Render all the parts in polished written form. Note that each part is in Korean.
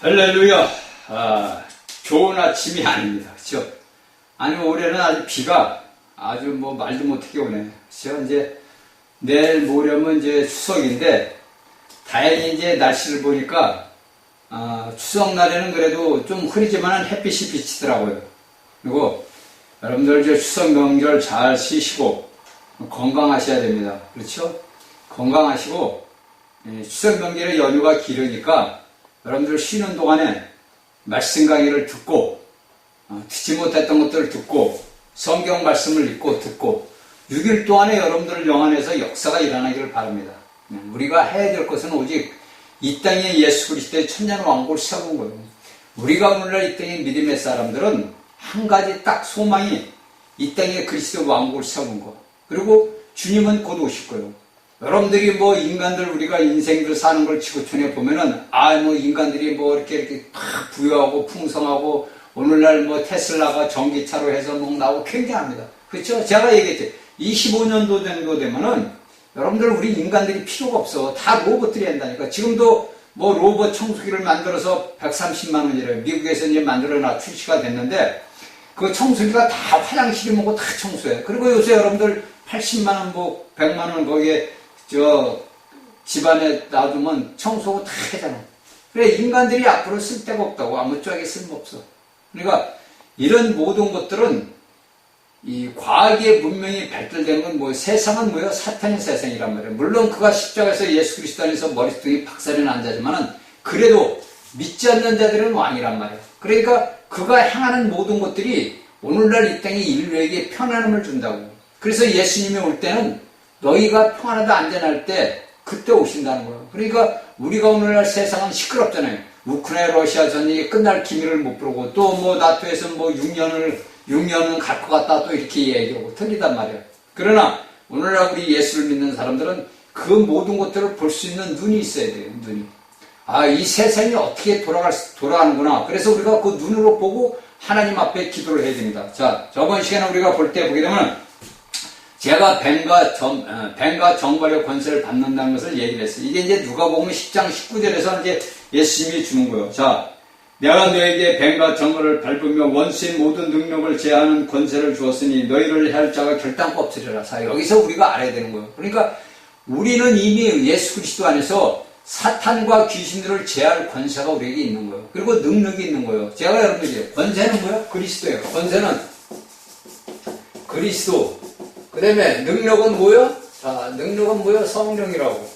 할렐루야. 좋은 아침이 아닙니다. 그렇죠? 아니, 올해는 아주 비가 아주 뭐 말도 못하게 오네. 그렇죠? 이제 내일 모레면 이제 추석인데, 다행히 이제 날씨를 보니까, 추석날에는 그래도 좀 흐리지만 햇빛이 비치더라고요. 그리고 여러분들 이제 추석 명절 잘 쉬시고 건강하셔야 됩니다. 그렇죠? 건강하시고, 추석 명절에 연휴가 길으니까 여러분들 쉬는 동안에 말씀 강의를 듣고, 듣지 못했던 것들을 듣고, 성경 말씀을 읽고 듣고, 6일 동안에 여러분들 영안에서 역사가 일어나기를 바랍니다. 우리가 해야 될 것은 오직 이 땅에 예수 그리스도의 천년왕국을 세우는 거예요. 우리가 오늘날 이 땅의 믿음의 사람들은 한 가지 딱 소망이 이 땅에 그리스도 왕국을 세우는 거. 그리고 주님은 곧 오실 거예요. 여러분들이 뭐 인간들 우리가 인생들 사는 걸 지구촌에 보면은 뭐 인간들이 뭐 이렇게 막 부유하고 풍성하고 오늘날 뭐 테슬라가 전기차로 해서 뭐 나오고 굉장합니다. 그렇죠? 제가 얘기했죠. 25년도 정도 되면은 여러분들 우리 인간들이 필요가 없어. 다 로봇들이 한다니까. 지금도 뭐 로봇 청소기를 만들어서 130만 원이래요. 미국에서 이제 만들어놔 출시가 됐는데 그 청소기가 다 화장실이 뭐고 다 청소해. 그리고 요새 여러분들 80만 원 뭐 100만 원 거기에 집안에 놔두면 청소고 다 하잖아. 그래, 인간들이 앞으로 쓸 데가 없다고. 아무짝에 쓸모없어. 그러니까, 이런 모든 것들은, 이 과학의 문명이 발달된 건 뭐, 세상은 뭐예요? 사탄의 세상이란 말이에요. 물론 그가 십자가에서 예수 그리스도 안에서 머리통이 박살이 난 자지만은, 그래도 믿지 않는 자들은 왕이란 말이에요. 그러니까, 그가 행하는 모든 것들이 오늘날 이 땅에 인류에게 편안함을 준다고. 그래서 예수님이 올 때는 너희가 평안하다 안전할 때 그때 오신다는 거예요. 그러니까 우리가 오늘날 세상은 시끄럽잖아요. 우크라이나 러시아 전쟁이 끝날 기미를 못 부르고 또 뭐 나토에서 뭐 6년은 갈 것 같다 또 이렇게 얘기하고 틀리단 말이에요. 그러나 오늘날 우리 예수를 믿는 사람들은 그 모든 것들을 볼 수 있는 눈이 있어야 돼요. 눈이. 이 세상이 어떻게 돌아가는구나. 그래서 우리가 그 눈으로 보고 하나님 앞에 기도를 해야 됩니다. 자, 저번 시간에 우리가 볼 때 보게 되면 제가 뱀과 정벌의 권세를 받는다는 것을 얘기를 했어요. 이게 이제 누가복음 10장 19절에서 이제 예수님이 주는 거예요. 자, 내가 너에게 뱀과 정벌을 밟으며 원수의 모든 능력을 제하는 권세를 주었으니 너희를 해할 자가 결단코 없으리라. 자, 여기서 우리가 알아야 되는 거예요. 그러니까 우리는 이미 예수 그리스도 안에서 사탄과 귀신들을 제할 권세가 우리에게 있는 거예요. 그리고 능력이 있는 거예요. 제가 여러분들에게 권세는 뭐예요? 그리스도예요. 권세는 그리스도. 그 다음에 능력은 뭐예요? 자, 능력은 뭐예요? 성령이라고.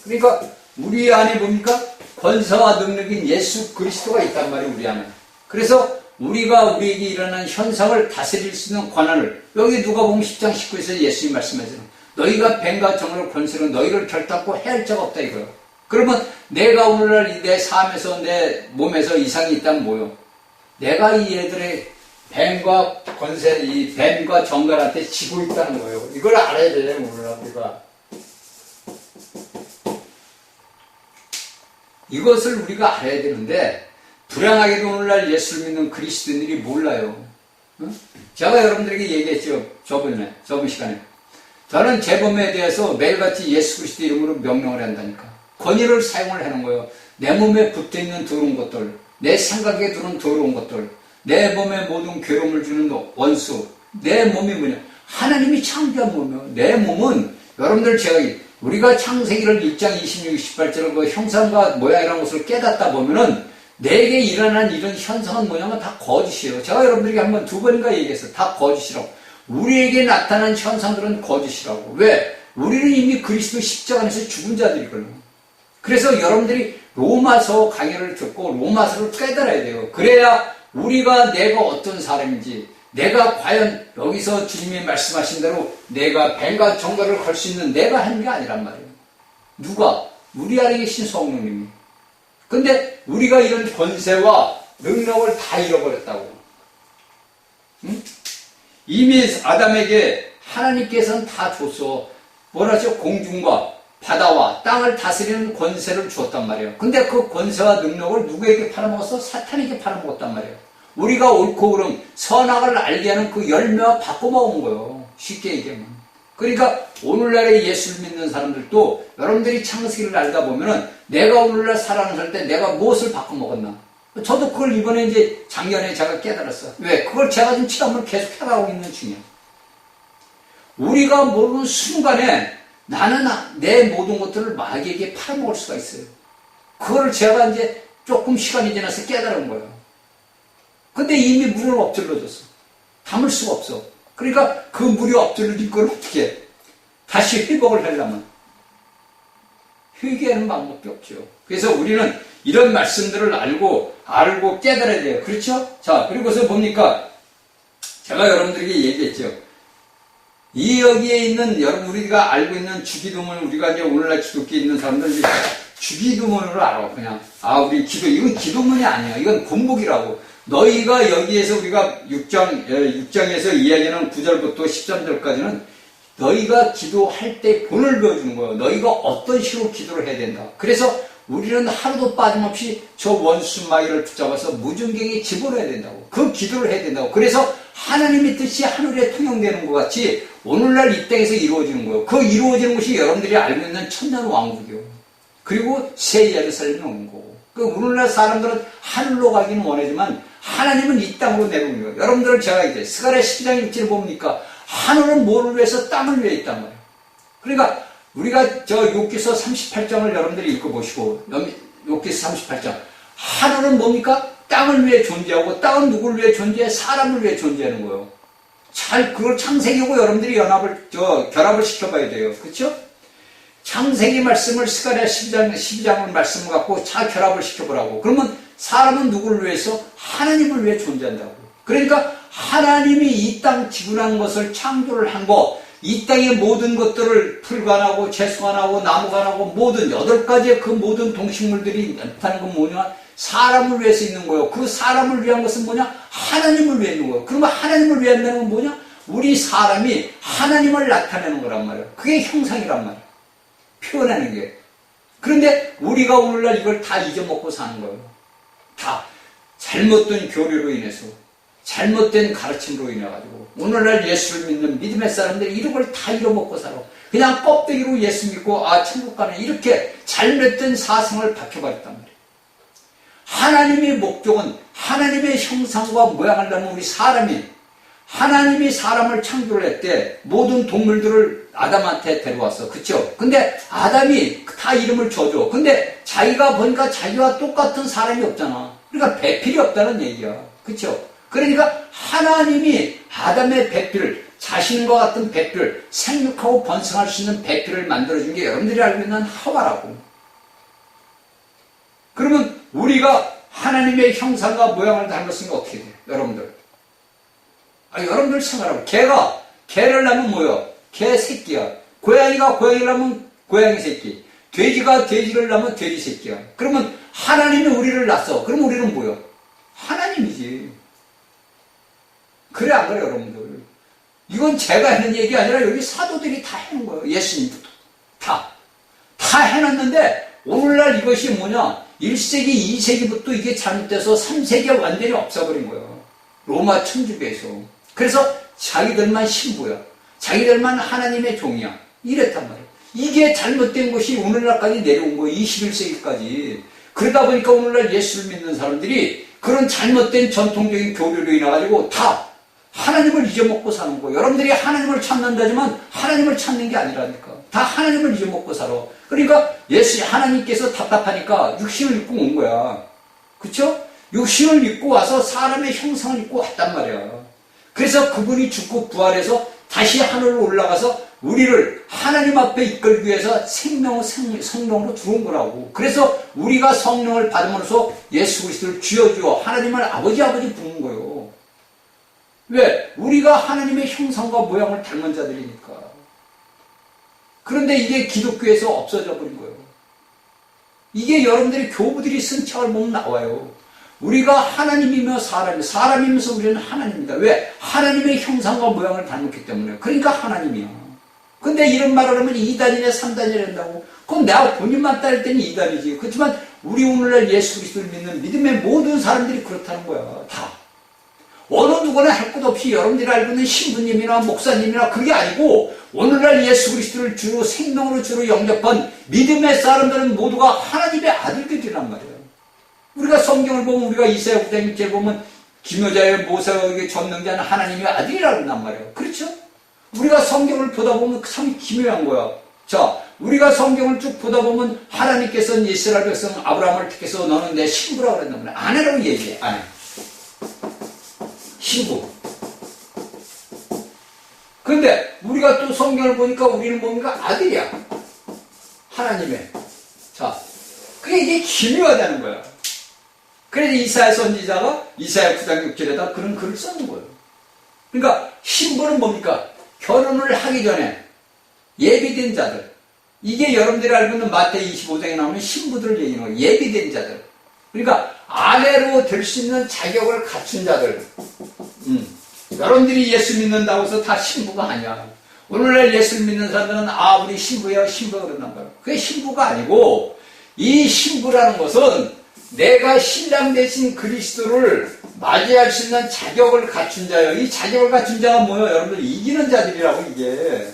그러니까 우리 안에 뭡니까? 권세와 능력인 예수 그리스도가 있단 말이에요. 우리 안에. 그래서 우리가 우리에게 일어나는 현상을 다스릴 수 있는 권한을 여기 누가 보면 10장 19에서 예수님이 말씀하시잖아요. 너희가 뱀과 정을 권세로 너희를 결단코 해할 자가 없다 이거예요. 그러면 내가 오늘날 내 삶에서 내 몸에서 이상이 있다면 뭐예요? 내가 이 애들의 뱀과 권세, 이 뱀과 정갈한테 지고 있다는 거예요. 이걸 알아야 돼요, 오늘날 우리가. 이것을 우리가 알아야 되는데, 불행하게도 오늘날 예수를 믿는 그리스도인들이 몰라요. 응? 제가 여러분들에게 얘기했죠, 저번 시간에. 저는 제 몸에 대해서 매일같이 예수 그리스도 이름으로 명령을 한다니까. 권위를 사용을 하는 거예요. 내 몸에 붙어있는 더러운 것들, 내 생각에 들어온 더러운 것들, 내 몸에 모든 괴로움을 주는 원수, 내 몸이 뭐냐? 하나님이 창조한 몸이에요. 내 몸은, 여러분들 우리가 창세기를 1장 26, 28절을 그 형상과 모양이라는 것을 깨닫다 보면은 내게 일어난 이런 현상은 뭐냐면 다 거짓이에요. 제가 여러분들에게 한번 2번인가 얘기했어요. 다 거짓이라고. 우리에게 나타난 현상들은 거짓이라고. 왜? 우리는 이미 그리스도 십자가 안에서 죽은 자들이거든요. 그래서 여러분들이 로마서 강의를 듣고 로마서를 깨달아야 돼요. 그래야 우리가 내가 어떤 사람인지, 내가 과연 여기서 주님이 말씀하신 대로 내가 뱀과 정갈을 걸 수 있는 내가 하는 게 아니란 말이에요. 누가? 우리 안에 계신 성령님이. 근데 우리가 이런 권세와 능력을 다 잃어버렸다고. 응? 이미 아담에게 하나님께서는 다 줬어. 뭐라죠? 공중과 바다와 땅을 다스리는 권세를 주었단 말이에요. 근데 그 권세와 능력을 누구에게 팔아먹었어? 사탄에게 팔아먹었단 말이에요. 우리가 옳고 그름, 선악을 알게 하는 그 열매와 바꿔먹은 거예요. 쉽게 얘기하면. 그러니까 오늘날의 예수를 믿는 사람들도 여러분들이 창세기를 알다 보면은 내가 오늘날 살아갈 때 내가 무엇을 바꿔먹었나? 저도 그걸 이번에 이제 작년에 제가 깨달았어. 왜? 그걸 제가 지금 체험을 계속 해가고 있는 중이야. 우리가 모르는 순간에 나는 내 모든 것들을 마귀에게 팔아먹을 수가 있어요. 그걸 제가 이제 조금 시간이 지나서 깨달은 거예요. 근데 이미 물을 엎질러줬어. 담을 수가 없어. 그러니까 그 물이 엎질러진 걸 어떻게 해? 다시 회복을 하려면 회개하는 방법이 없죠. 그래서 우리는 이런 말씀들을 알고 깨달아야 돼요. 그렇죠? 자, 그리고서 뭡니까? 제가 여러분들에게 얘기했죠. 이 여기에 있는 여러분 우리가 알고 있는 주기도문 우리가 이제 오늘날 기독교에 있는 사람들 주기도문으로 알아. 그냥 우리 이건 기도문이 아니야. 이건 군복이라고. 너희가 여기에서 우리가 6장에서 이야기하는 9절부터 13절까지는 너희가 기도할 때 본을 보여주는 거예요. 너희가 어떤 식으로 기도를 해야 된다. 그래서 우리는 하루도 빠짐없이 저 원수 마귀를 붙잡아서 무전경에 집어넣어야 된다고. 그 기도를 해야 된다고. 그래서 하나님의 뜻이 하늘에 통용되는 것 같이 오늘날 이 땅에서 이루어지는 거예요. 그 이루어지는 것이 여러분들이 알고 있는 천년 왕국이요. 그리고 새 예루살렘이 오는 거고. 그 오늘날 사람들은 하늘로 가기는 원하지만 하나님은 이 땅으로 내려오는 거예요. 여러분들은 제가 이제 스가랴 12장 1절을 봅니까? 하늘은 뭐를 위해서 땅을 위해 있단 말이에요. 그러니까 우리가 저 욥기서 38장을 여러분들이 읽어보시고 욥기서 38장 하늘은 뭡니까? 땅을 위해 존재하고 땅은 누구를 위해 존재해? 사람을 위해 존재하는 거예요. 잘 그걸 창세기고 여러분들이 결합을 시켜봐야 돼요. 그렇죠? 창세기 말씀을 스가랴 12장을 말씀을 갖고 잘 결합을 시켜보라고. 그러면 사람은 누구를 위해서? 하나님을 위해 존재한다고. 그러니까 하나님이 이 땅 지구라는 것을 창조를 한 거, 이 땅의 모든 것들을 풀관하고 채소관하고 나무관하고 모든 8가지의 그 모든 동식물들이 나타나는 건 뭐냐? 사람을 위해서 있는 거예요. 그 사람을 위한 것은 뭐냐? 하나님을 위해 있는 거예요. 그러면 하나님을 위한다는 건 뭐냐? 우리 사람이 하나님을 나타내는 거란 말이에요. 그게 형상이란 말이에요. 표현하는 게. 그런데 우리가 오늘날 이걸 다 잊어먹고 사는 거예요. 다 잘못된 교류로 인해서 잘못된 가르침으로 인해가지고 오늘날 예수를 믿는 믿음의 사람들이 이런 걸 다 잃어먹고 살아. 그냥 껍데기로 예수 믿고 천국 가네 이렇게 잘못된 사상을 박혀버렸단 말이에요. 하나님의 목적은 하나님의 형상과 모양을 닮은 우리 사람이 하나님이 사람을 창조를 했대. 모든 동물들을 아담한테 데려왔어. 그쵸? 근데 아담이 다 이름을 줘줘. 근데 자기가 보니까 자기와 똑같은 사람이 없잖아. 그러니까 배필이 없다는 얘기야. 그쵸? 그러니까 하나님이 아담의 배필, 자신과 같은 배필, 생육하고 번성할 수 있는 배필을 만들어준 게 여러분들이 알고 있는 하와라고. 그러면 우리가 하나님의 형상과 모양을 닮았으니까 어떻게 돼? 여러분들. 여러분들 생각하라고. 개를 낳으면 뭐야? 개 새끼야. 고양이가 고양이를 낳으면 고양이 새끼. 돼지가 돼지를 낳으면 돼지 새끼야. 그러면 하나님이 우리를 낳았어. 그럼 우리는 뭐야? 하나님이지. 그래 안 그래 여러분들? 이건 제가 하는 얘기 아니라 여기 사도들이 다 해놓은 거예요. 예수님부터. 다 해놨는데 오늘날 이것이 뭐냐? 1세기, 2세기부터 이게 잘못돼서 3세기가 완전히 없어버린 거예요. 로마 천주교에서. 그래서 자기들만 신부야. 자기들만 하나님의 종이야. 이랬단 말이에요. 이게 잘못된 것이 오늘날까지 내려온 거예요. 21세기까지. 그러다 보니까 오늘날 예수를 믿는 사람들이 그런 잘못된 전통적인 교류로 인해가지고 다 하나님을 잊어먹고 사는 거예요. 여러분들이 하나님을 찾는다지만 하나님을 찾는 게 아니라니까. 다 하나님을 잊어먹고 살아. 그러니까 하나님께서 답답하니까 육신을 입고 온 거야. 그쵸? 육신을 입고 와서 사람의 형상을 입고 왔단 말이야. 그래서 그분이 죽고 부활해서 다시 하늘로 올라가서 우리를 하나님 앞에 이끌기 위해서 성령으로 들어온 거라고. 그래서 우리가 성령을 받음으로써 예수 그리스도를 주여 하나님을 아버지 부르는 거예요. 왜? 우리가 하나님의 형상과 모양을 닮은 자들이니까. 그런데 이게 기독교에서 없어져 버린 거예요. 이게 여러분들이 교부들이 쓴 책을 보면 나와요. 우리가 하나님이며 사람이면서 우리는 하나님이다. 왜? 하나님의 형상과 모양을 닮았기 때문에. 그러니까 하나님이야. 근데 이런 말을 하면 2단이냐 3단이냐 한다고. 그건 내가 본인만 따를 때는 2단이지. 그렇지만 우리 오늘날 예수 그리스도를 믿는 믿음의 모든 사람들이 그렇다는 거야. 다. 어느 누구나 할 것 없이 여러분들이 알고 있는 신부님이나 목사님이나 그게 아니고 오늘날 예수 그리스도를 주로 생명으로 주로 영접한 믿음의 사람들은 모두가 하나님의 아들들이란 말이에요. 우리가 성경을 보면 우리가 이사야 9장 6절 보면 기묘자의 모세에게 전능자는 하나님의 아들이라고 한단 말이에요. 그렇죠? 우리가 성경을 보다 보면 참 기묘한 거야. 자, 우리가 성경을 쭉 보다 보면 하나님께서는 이스라엘 백성 아브라함을 택해서 너는 내 신부라고 그랬단 말이야. 아내라고 얘기해. 아내. 신부. 그런데 우리가 또 성경을 보니까 우리는 뭡니까? 아들이야. 하나님의. 자, 그게 이게 기묘하다는 거야. 그래서 이사야 선지자가 이사야 9장 6절에다 그런 글을 써는 거예요. 그러니까 신부는 뭡니까? 결혼을 하기 전에 예비된 자들. 이게 여러분들이 알고 있는 마태이 25장에 나오는 신부들을 얘기하는 거예요. 예비된 자들. 그러니까 아내로 될 수 있는 자격을 갖춘 자들. 여러분들이 예수 믿는다고 해서 다 신부가 아니야. 오늘날 예수를 믿는 사람들은 우리 신부야 신부가 그런단 말이야. 그게 신부가 아니고 이 신부라는 것은 내가 신랑 대신 그리스도를 맞이할 수 있는 자격을 갖춘 자예요. 이 자격을 갖춘 자가 뭐예요? 여러분들 이기는 자들이라고 이게.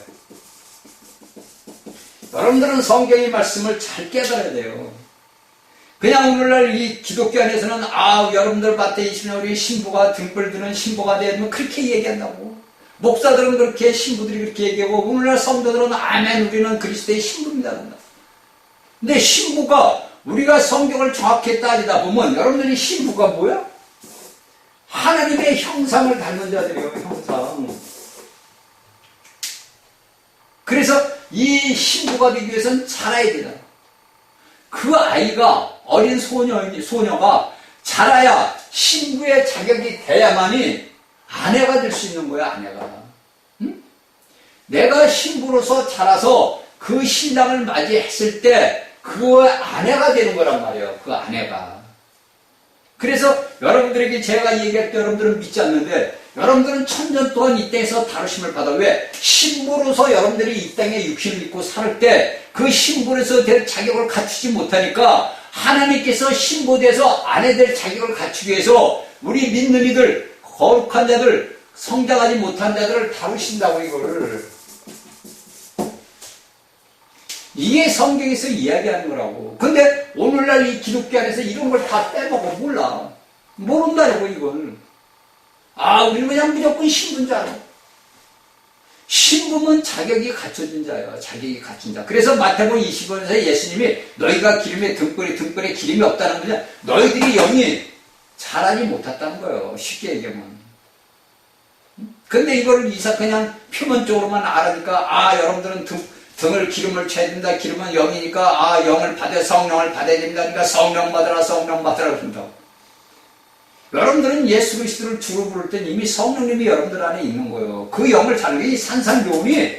여러분들은 성경의 말씀을 잘 깨달아야 돼요. 그냥 오늘날 이 기독교 안에서는 여러분들 밭에 20년 우리 신부가 등불 드는 신부가 되면 그렇게 얘기한다고. 목사들은 그렇게 신부들이 그렇게 얘기하고 오늘날 성도들은 아멘 우리는 그리스도의 신부입니다. 근데 신부가 우리가 성경을 정확히 따지다 보면 여러분들이 신부가 뭐야? 하나님의 형상을 닮은 자들이에요. 형상. 그래서 이 신부가 되기 위해서는 자라야 되잖아. 그 아이가 어린 소녀가 자라야 신부의 자격이 돼야만이 아내가 될 수 있는 거야. 아내가. 응? 내가 신부로서 자라서 그 신랑을 맞이했을 때 그 아내가 되는 거란 말이에요. 그 아내가. 그래서 여러분들에게 제가 얘기할 때 여러분들은 믿지 않는데 여러분들은 천년 동안 이 땅에서 다루심을 받아. 왜? 신부로서 여러분들이 이 땅에 육신을 입고 살 때 그 신부로서 될 자격을 갖추지 못하니까 하나님께서 신부돼서 아내 될 자격을 갖추기 위해서 우리 믿는 이들, 거룩한 자들, 성장하지 못한 자들을 다루신다고 이거를. 이게 성경에서 이야기하는 거라고. 근데 오늘날 이 기독교 안에서 이런 걸 다 빼먹어. 몰라. 모른다고 이걸. 우리는 그냥 무조건 신부인 줄 알아. 신부는 자격이 갖춰진 자예요. 자격이 갖춘 자. 그래서 마태복음 20권에서 예수님이 너희가 등불에 기름이 없다는 거냐. 너희들이 영이 자라지 못했다는 거예요. 쉽게 얘기하면. 근데 이걸 그냥 표면적으로만 알아니까 여러분들은 등을 기름을 쳐야 된다. 기름은 영이니까 영을 성령을 받아야 됩니다. 그러니까 성령 받으라 그런다. 여러분들은 예수 그리스도를 주로 부를 땐 이미 성령님이 여러분들 안에 있는 거예요. 그 영을 자는 게 이 산산교훈이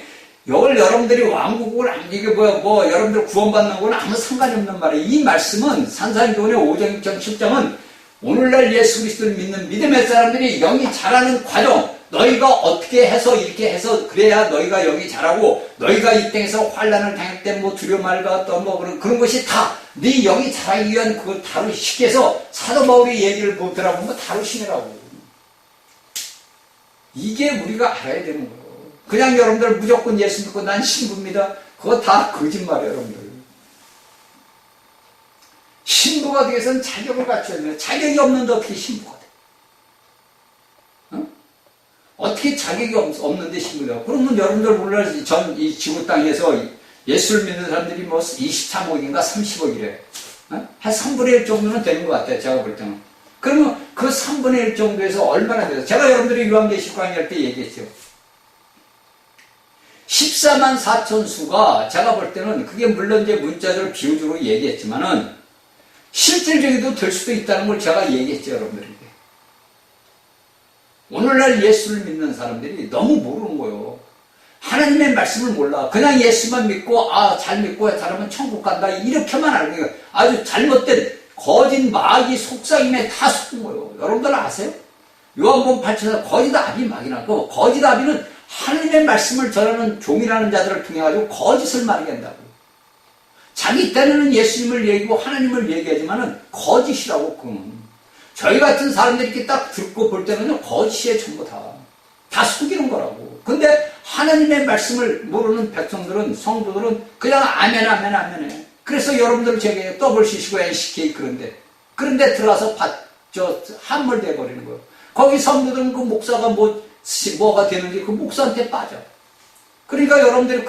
여러분들이 왕국을 이게 여러분들 구원받는 건 아무 상관이 없는 말이에요. 이 말씀은 산산교훈의 5장, 6장, 10장은 오늘날 예수 그리스도를 믿는 믿음의 사람들이 영이 자라는 과정, 너희가 어떻게 해서 이렇게 해서 그래야 너희가 영이 자라고 너희가 이 땅에서 환난을 당할 때 두려움 말과 그런 것이 다 네 영이 자라기 위한 그걸 다루시기 위해서 사도 바울의 얘기를 들어보면 다루시느라고. 이게 우리가 알아야 되는 거예요. 그냥 여러분들 무조건 예수 믿고 난 신부입니다. 그거 다 거짓말이에요, 여러분들. 신부가 되기 위해서는 자격을 갖춰야 돼요. 자격이 없는데 어떻게 신부가 돼? 어떻게 자격이 없는데 신부냐? 그러면 여러분들 오늘날 이 지구 땅에서 예수를 믿는 사람들이 23억인가 30억이래. 한 3분의 1 정도는 되는 것 같아요. 제가 볼 때는. 그러면 그 3분의 1 정도에서 얼마나 돼요? 제가 여러분들이 요한계시록 강의할 때 얘기했죠. 14만 4천 수가 제가 볼 때는 그게 물론 이제 문자적으로 비유적으로 얘기했지만은 실질적이도 될 수도 있다는 걸 제가 얘기했죠, 여러분들에게. 오늘날 예수를 믿는 사람들이 너무 모르는 거예요. 하나님의 말씀을 몰라. 그냥 예수만 믿고 잘 믿고 잘하면 천국 간다 이렇게만 알고 있어요. 아주 잘못된 거짓 마귀 속삭임에 다 속은 거예요. 여러분들 아세요? 요한복음 8장에서 거짓 아비 마귀라고. 거짓 아비는 하나님의 말씀을 전하는 종이라는 자들을 통해 가지고 거짓을 말하게 한다고. 자기 딴에는 예수님을 얘기하고 하나님을 얘기하지만은 거짓이라고. 그건 저희 같은 사람들이 이렇게 딱 듣고 볼 때는요, 거짓이에요, 전부 다. 다 속이는 거라고. 근데 하나님의 말씀을 모르는 백성들은, 성도들은 그냥 아멘, 아멘, 아멘 해. 그래서 여러분들 제게 WCC고 NCK 그런데 들어가서 함몰돼 버리는 거예요. 거기 성도들은 그 목사가 뭐가 되는지 그 목사한테 빠져. 그러니까 여러분들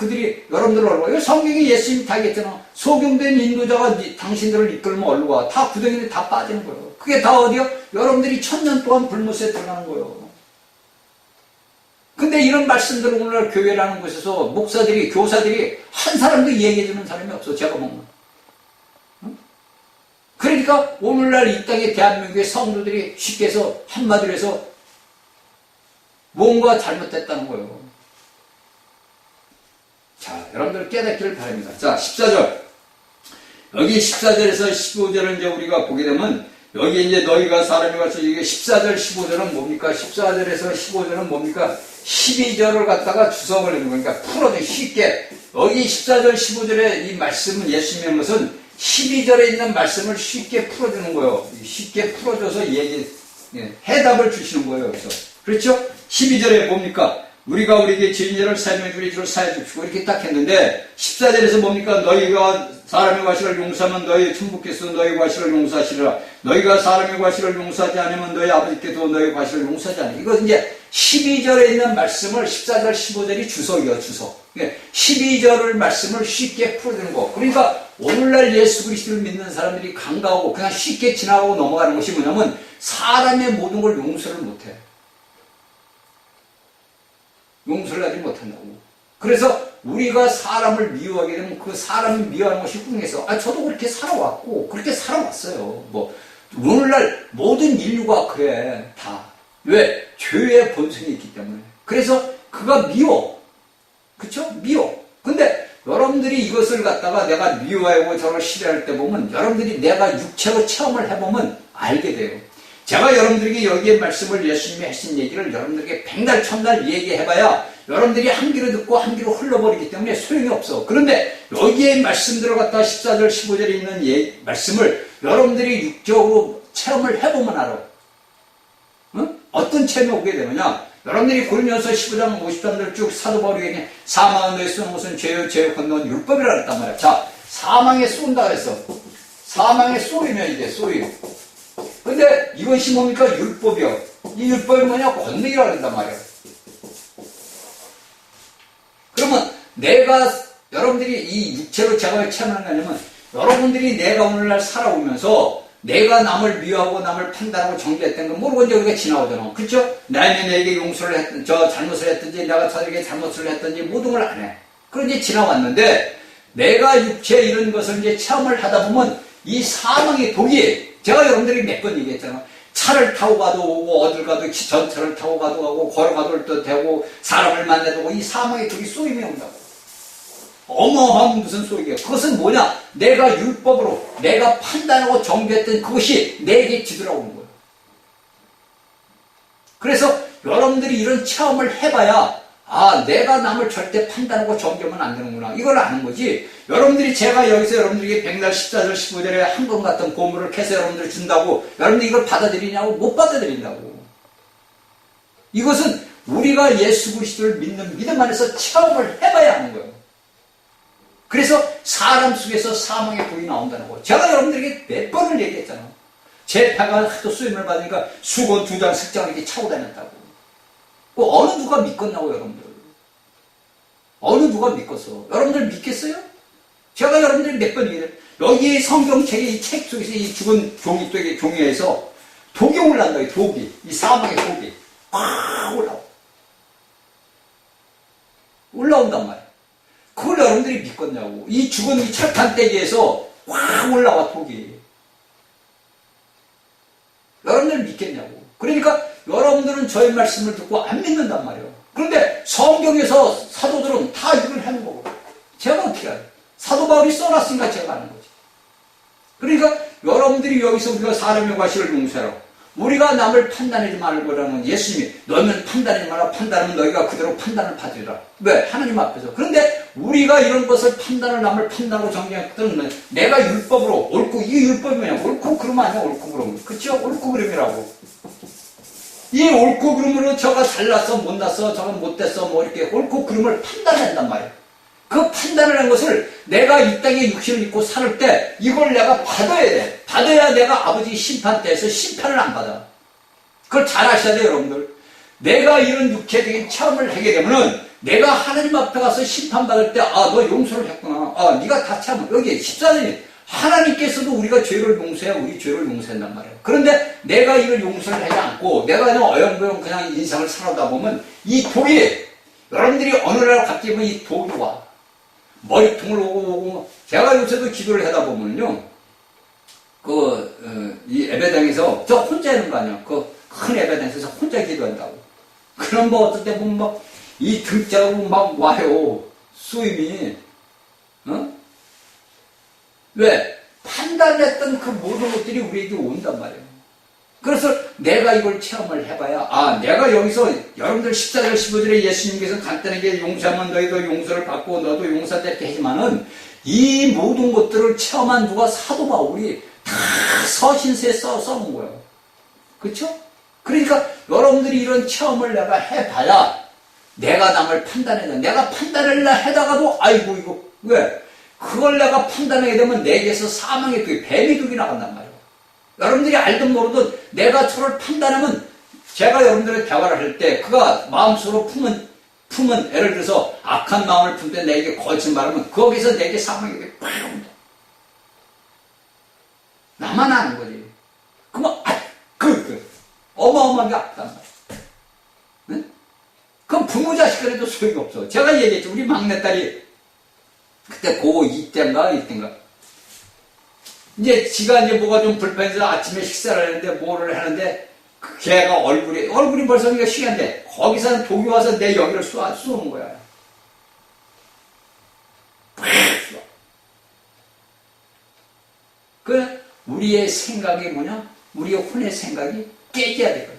얼른 성경이 예수님이 다 얘기했잖아. 소경된 인도자가 당신들을 이끌면 얼른 와. 다 구덩이에 다 빠지는 거예요. 그게 다 어디요? 여러분들이 1000년 동안 불못에 들어가는 거예요. 근데 이런 말씀들을 오늘날 교회라는 곳에서 목사들이, 교사들이 한 사람도 얘기해주는 사람이 없어. 제가 먹는. 그러니까 오늘날 이 땅의 대한민국의 성도들이 쉽게 해서 한마디로 해서 뭔가 잘못됐다는 거예요. 자, 여러분들 깨닫기를 바랍니다. 자, 14절. 여기 14절에서 15절을 이제 우리가 보게 되면 여기 이제 너희가 사람이 같이 이게 14절, 15절은 뭡니까? 14절에서 15절은 뭡니까? 12절을 갖다가 주석을 내는 거니까 풀어줘 쉽게. 여기 14절, 15절의 이 말씀은 예수님의 것은 12절에 있는 말씀을 쉽게 풀어주는 거예요. 쉽게 풀어줘서 해답을 주시는 거예요. 그렇죠? 12절에 뭡니까? 우리가 우리에게 죄인들을 사하며 우리 죄를 사해 줍시고 이렇게 딱 했는데 14절에서 뭡니까? 너희가 사람의 과실을 용서하면 너희 천부께서 너희 과실을 용서하시리라. 너희가 사람의 과실을 용서하지 않으면 너희 아버지께도 너희 과실을 용서하지 않으리라. 이거 이제 12절에 있는 말씀을 14절, 15절이 주석이요, 주석. 12절을 말씀을 쉽게 풀어주는 거. 그러니까 오늘날 예수 그리스도를 믿는 사람들이 간과하고 그냥 쉽게 지나가고 넘어가는 것이 뭐냐면 사람의 모든 걸 용서를 못해. 용서를 하지 못한다고. 그래서 우리가 사람을 미워하게 되면 그 사람을 미워하는 것이 흥해서 저도 그렇게 살아왔고 그렇게 살아왔어요. 오늘날 모든 인류가 그래. 다. 왜? 죄의 본성이 있기 때문에. 그래서 그가 미워. 그쵸? 미워. 근데 여러분들이 이것을 갖다가 내가 미워하고 저를 싫어할 때 보면 여러분들이 내가 육체로 체험을 해보면 알게 돼요. 제가 여러분들에게 여기에 말씀을 예수님이 하신 얘기를 여러분들에게 백날 천날 얘기해봐야 여러분들이 한 귀로 듣고 한 귀로 흘러버리기 때문에 소용이 없어. 그런데 여기에 말씀들을 갖다가 14절 15절에 있는 말씀을 여러분들이 육적으로 체험을 해보면 알아. 응? 어떤 체험이 오게 되느냐? 여러분들이 고린도전서 15장 50절을 쭉 사도 바울이 얘기해 사망은 너희 쏘는 것은 죄요 건너온 율법이라 그랬단 말이야. 자, 사망에 쏜다 그랬어. 사망에 쏘이면 이게 쏘이. 근데 이것이 뭡니까? 율법이요. 이 율법이 뭐냐? 권능이라 그런단 말이야. 그러면 여러분들이 이 육체로 제가 체험하는 게 아니면 여러분들이 내가 오늘날 살아오면서 내가 남을 미워하고 남을 판단하고 정죄했던 건 모르고 이제 우리가 지나오잖아. 그렇죠? 남이 내게 용서를 했든지 잘못을 했든지 내가 저에게 잘못을 했든지 모든 걸 안 해. 그런 이제 지나왔는데 내가 육체 이런 것을 이제 체험을 하다 보면 이 사망의 독이 제가 여러분들이 몇 번 얘기했잖아. 차를 타고 가도 오고 어딜 가도 전차를 타고 가도 가고 걸어가도 되고 사람을 만나도 오고 이 사망의 독이 쏘임이 온다고. 어마어마한 무슨 소리예요. 그것은 뭐냐? 내가 율법으로 내가 판단하고 정죄했던 그것이 내게 뒤돌아오는 거예요. 그래서 여러분들이 이런 체험을 해봐야 내가 남을 절대 판단하고 정죄하면 안 되는구나. 이걸 아는 거지. 여러분들이 제가 여기서 여러분들에게 백날 14절 15절에 한번 같은 보물을 캐서 여러분들 준다고 여러분들이 이걸 받아들이냐고 못 받아들인다고. 이것은 우리가 예수 그리스도를 믿는 믿음 안에서 체험을 해봐야 하는 거예요. 그래서 사람 속에서 사망의 독이 나온다는 거. 제가 여러분들에게 몇 번을 얘기했잖아. 제 배가 하도 수임을 받으니까 수건 2장 석장을 이렇게 차고 다녔다고. 어느 누가 믿겠나고 여러분들. 어느 누가 믿겠어. 여러분들 믿겠어요? 제가 여러분들이 몇 번 얘기해요. 여기 성경책의 이 책 속에서 이 죽은 종이에서 독이 올라온다. 독이. 이 사망의 독이. 팍 올라온단 말이야. 그걸 여러분들이 믿겠냐고. 이 죽은 이 철판대기에서 확 올라와 독이. 여러분들 믿겠냐고. 그러니까 여러분들은 저의 말씀을 듣고 안 믿는단 말이에요. 그런데 성경에서 사도들은 다 이걸 하는 거고. 제가 어떻게 알아요? 사도 바울이 써놨으니까 제가 아는 거지. 그러니까 여러분들이 여기서 우리가 사람의 과실을 용서하라. 우리가 남을 판단하지 말고라는 예수님이 너희는 판단하지 마라. 판단하면 너희가 그대로 판단을 받으리라. 왜? 하나님 앞에서. 그런데 우리가 이런 것을 판단을 남을 판단하고 정리했거든. 내가 율법으로 옳고, 이게 율법이 뭐냐? 옳고 그름 아니야, 옳고 그름. 그쵸? 옳고 그름이라고. 이 옳고 그름으로 저가 잘났어, 못났어, 저가 못됐어, 뭐 이렇게 옳고 그름을 판단한단 말이야. 그 판단을 한 것을 내가 이 땅에 육신을 입고 살 때 이걸 내가 받아야 돼. 받아야 내가 아버지 심판대에서 심판을 안 받아. 그걸 잘 아셔야 돼요, 여러분들. 내가 이런 육체적인 체험을 하게 되면은 내가 하나님 앞에 가서 심판받을 때, 아, 너 용서를 했구나. 아, 네가 다 참, 여기 14년이 하나님께서도 우리가 죄를 용서해야 우리 죄를 용서한단 말이에요. 그런데 내가 이걸 용서를 하지 않고 내가 그냥 어영부영 그냥 인생을 살아다 보면 이 독이, 여러분들이 어느 날 갑자기 보면 이 독이 와. 머리통을 오고, 제가 요새도 기도를 하다 보면요. 이 예배당에서 저 혼자 하는 거 아니야. 그 큰 예배당에서 혼자 기도한다고. 그럼 뭐 어떨 때 보면 막 이 등짝으로 막 와요. 수임이. 어? 왜? 판단했던 그 모든 것들이 우리에게 온단 말이에요. 그래서 내가 이걸 체험을 해봐야, 아, 내가 여기서 여러분들 14절 15절에 예수님께서 간단하게 용서하면 너희도 용서를 받고 너도 용서한다 이렇게 하지만은 이 모든 것들을 체험한 누가 사도 바울이 다 서신서에 써놓은 거예요. 그렇죠? 그러니까 여러분들이 이런 체험을 내가 해봐야 내가 남을 판단해야 돼. 내가 판단을 해다가도 아이고 이거 왜? 그걸 내가 판단하게 되면 내게서 사망의 그 뱀의 독이 나간단 말이에요. 여러분들이 알든 모르든 내가 저를 판단하면 제가 여러분들의 대화를 할 때 그가 마음속으로 품은 예를 들어서 악한 마음을 품 때 내게 거친 말하면 거기서 내게 사망의 뱀이 팍 온다. 나만 아는 거지. 그러면 어마어마하게 아프단 말이야. 응? 그럼 부모 자식 간에도 소용이 없어. 제가 얘기했죠. 우리 막내딸이 그때 고2 때인가 이때인가 이제 지가 이제 뭐가 좀 불편해서 아침에 식사를 하는데 뭐를 하는데 그 걔가 얼굴이 벌써 이게 쉬한데 거기서 독이 와서 내 여기를 쏘는 거야. 그 우리의 생각이 뭐냐? 우리의 혼의 생각이 깨져야 되거든.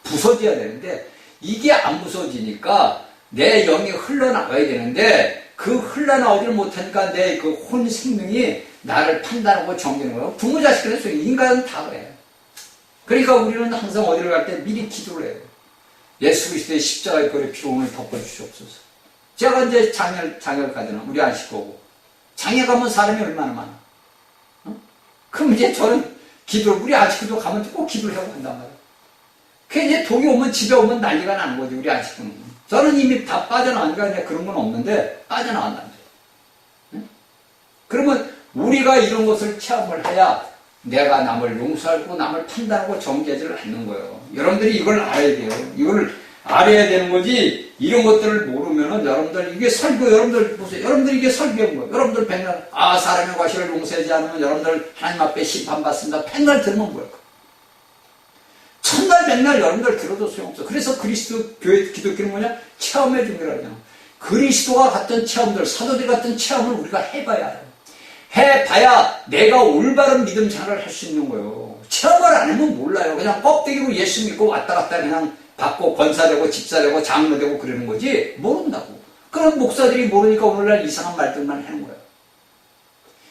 부서져야 되는데 이게 안 부서지니까 내 영이 흘러나가야 되는데 그 흘러나오지를 못하니까 내 그 혼 생명이 나를 판단하고 정리하는 거예요. 부모 자식들은 소용, 인간은 다 그래요. 그러니까 우리는 항상 어디를 갈 때 미리 기도를 해요. 예수 그리스도의 십자가의 거리 피로 오늘 덮어주시옵소서. 제가 이제 장애를 가잖아. 우리 안 식구고. 장애 가면 사람이 얼마나 많아. 어? 그럼 이제 저는 우리 아식구도 가면 꼭 기도를 하고 간단 말이에요. 그 이제 독이 오면 집에 오면 난리가 나는 거지, 우리 아식구는. 저는 이미 다 빠져나가니까 이제 그런 건 없는데 빠져나간단 말이에요. 응? 그러면 우리가 이런 것을 체험을 해야 내가 남을 용서하고 남을 판단하고 정죄지를 않는 거예요. 여러분들이 이걸 알아야 돼요. 이걸 알아야 되는 거지, 이런 것들을 모르면은 여러분들, 이게 설교, 여러분들 보세요. 여러분들 이게 설교인 거예요. 여러분들 백날, 사람의 과실을 용서하지 않으면 여러분들 하나님 앞에 심판받습니다. 백날 들으면 뭐예요? 천날 백날 여러분들 들어도 소용없어. 그래서 그리스도 교회 기독교는 뭐냐? 체험의 종교라잖아. 그리스도와 같은 체험들, 사도들 같은 체험을 우리가 해봐야 해요. 해봐야 내가 올바른 믿음 생활을 할 수 있는 거예요. 체험을 안 하면 몰라요. 그냥 껍데기로 예수 믿고 왔다 갔다 그냥 받고 권사되고 집사되고 장로되고 그러는 거지 모른다고. 그럼 목사들이 모르니까 오늘날 이상한 말들만 하는 거예요.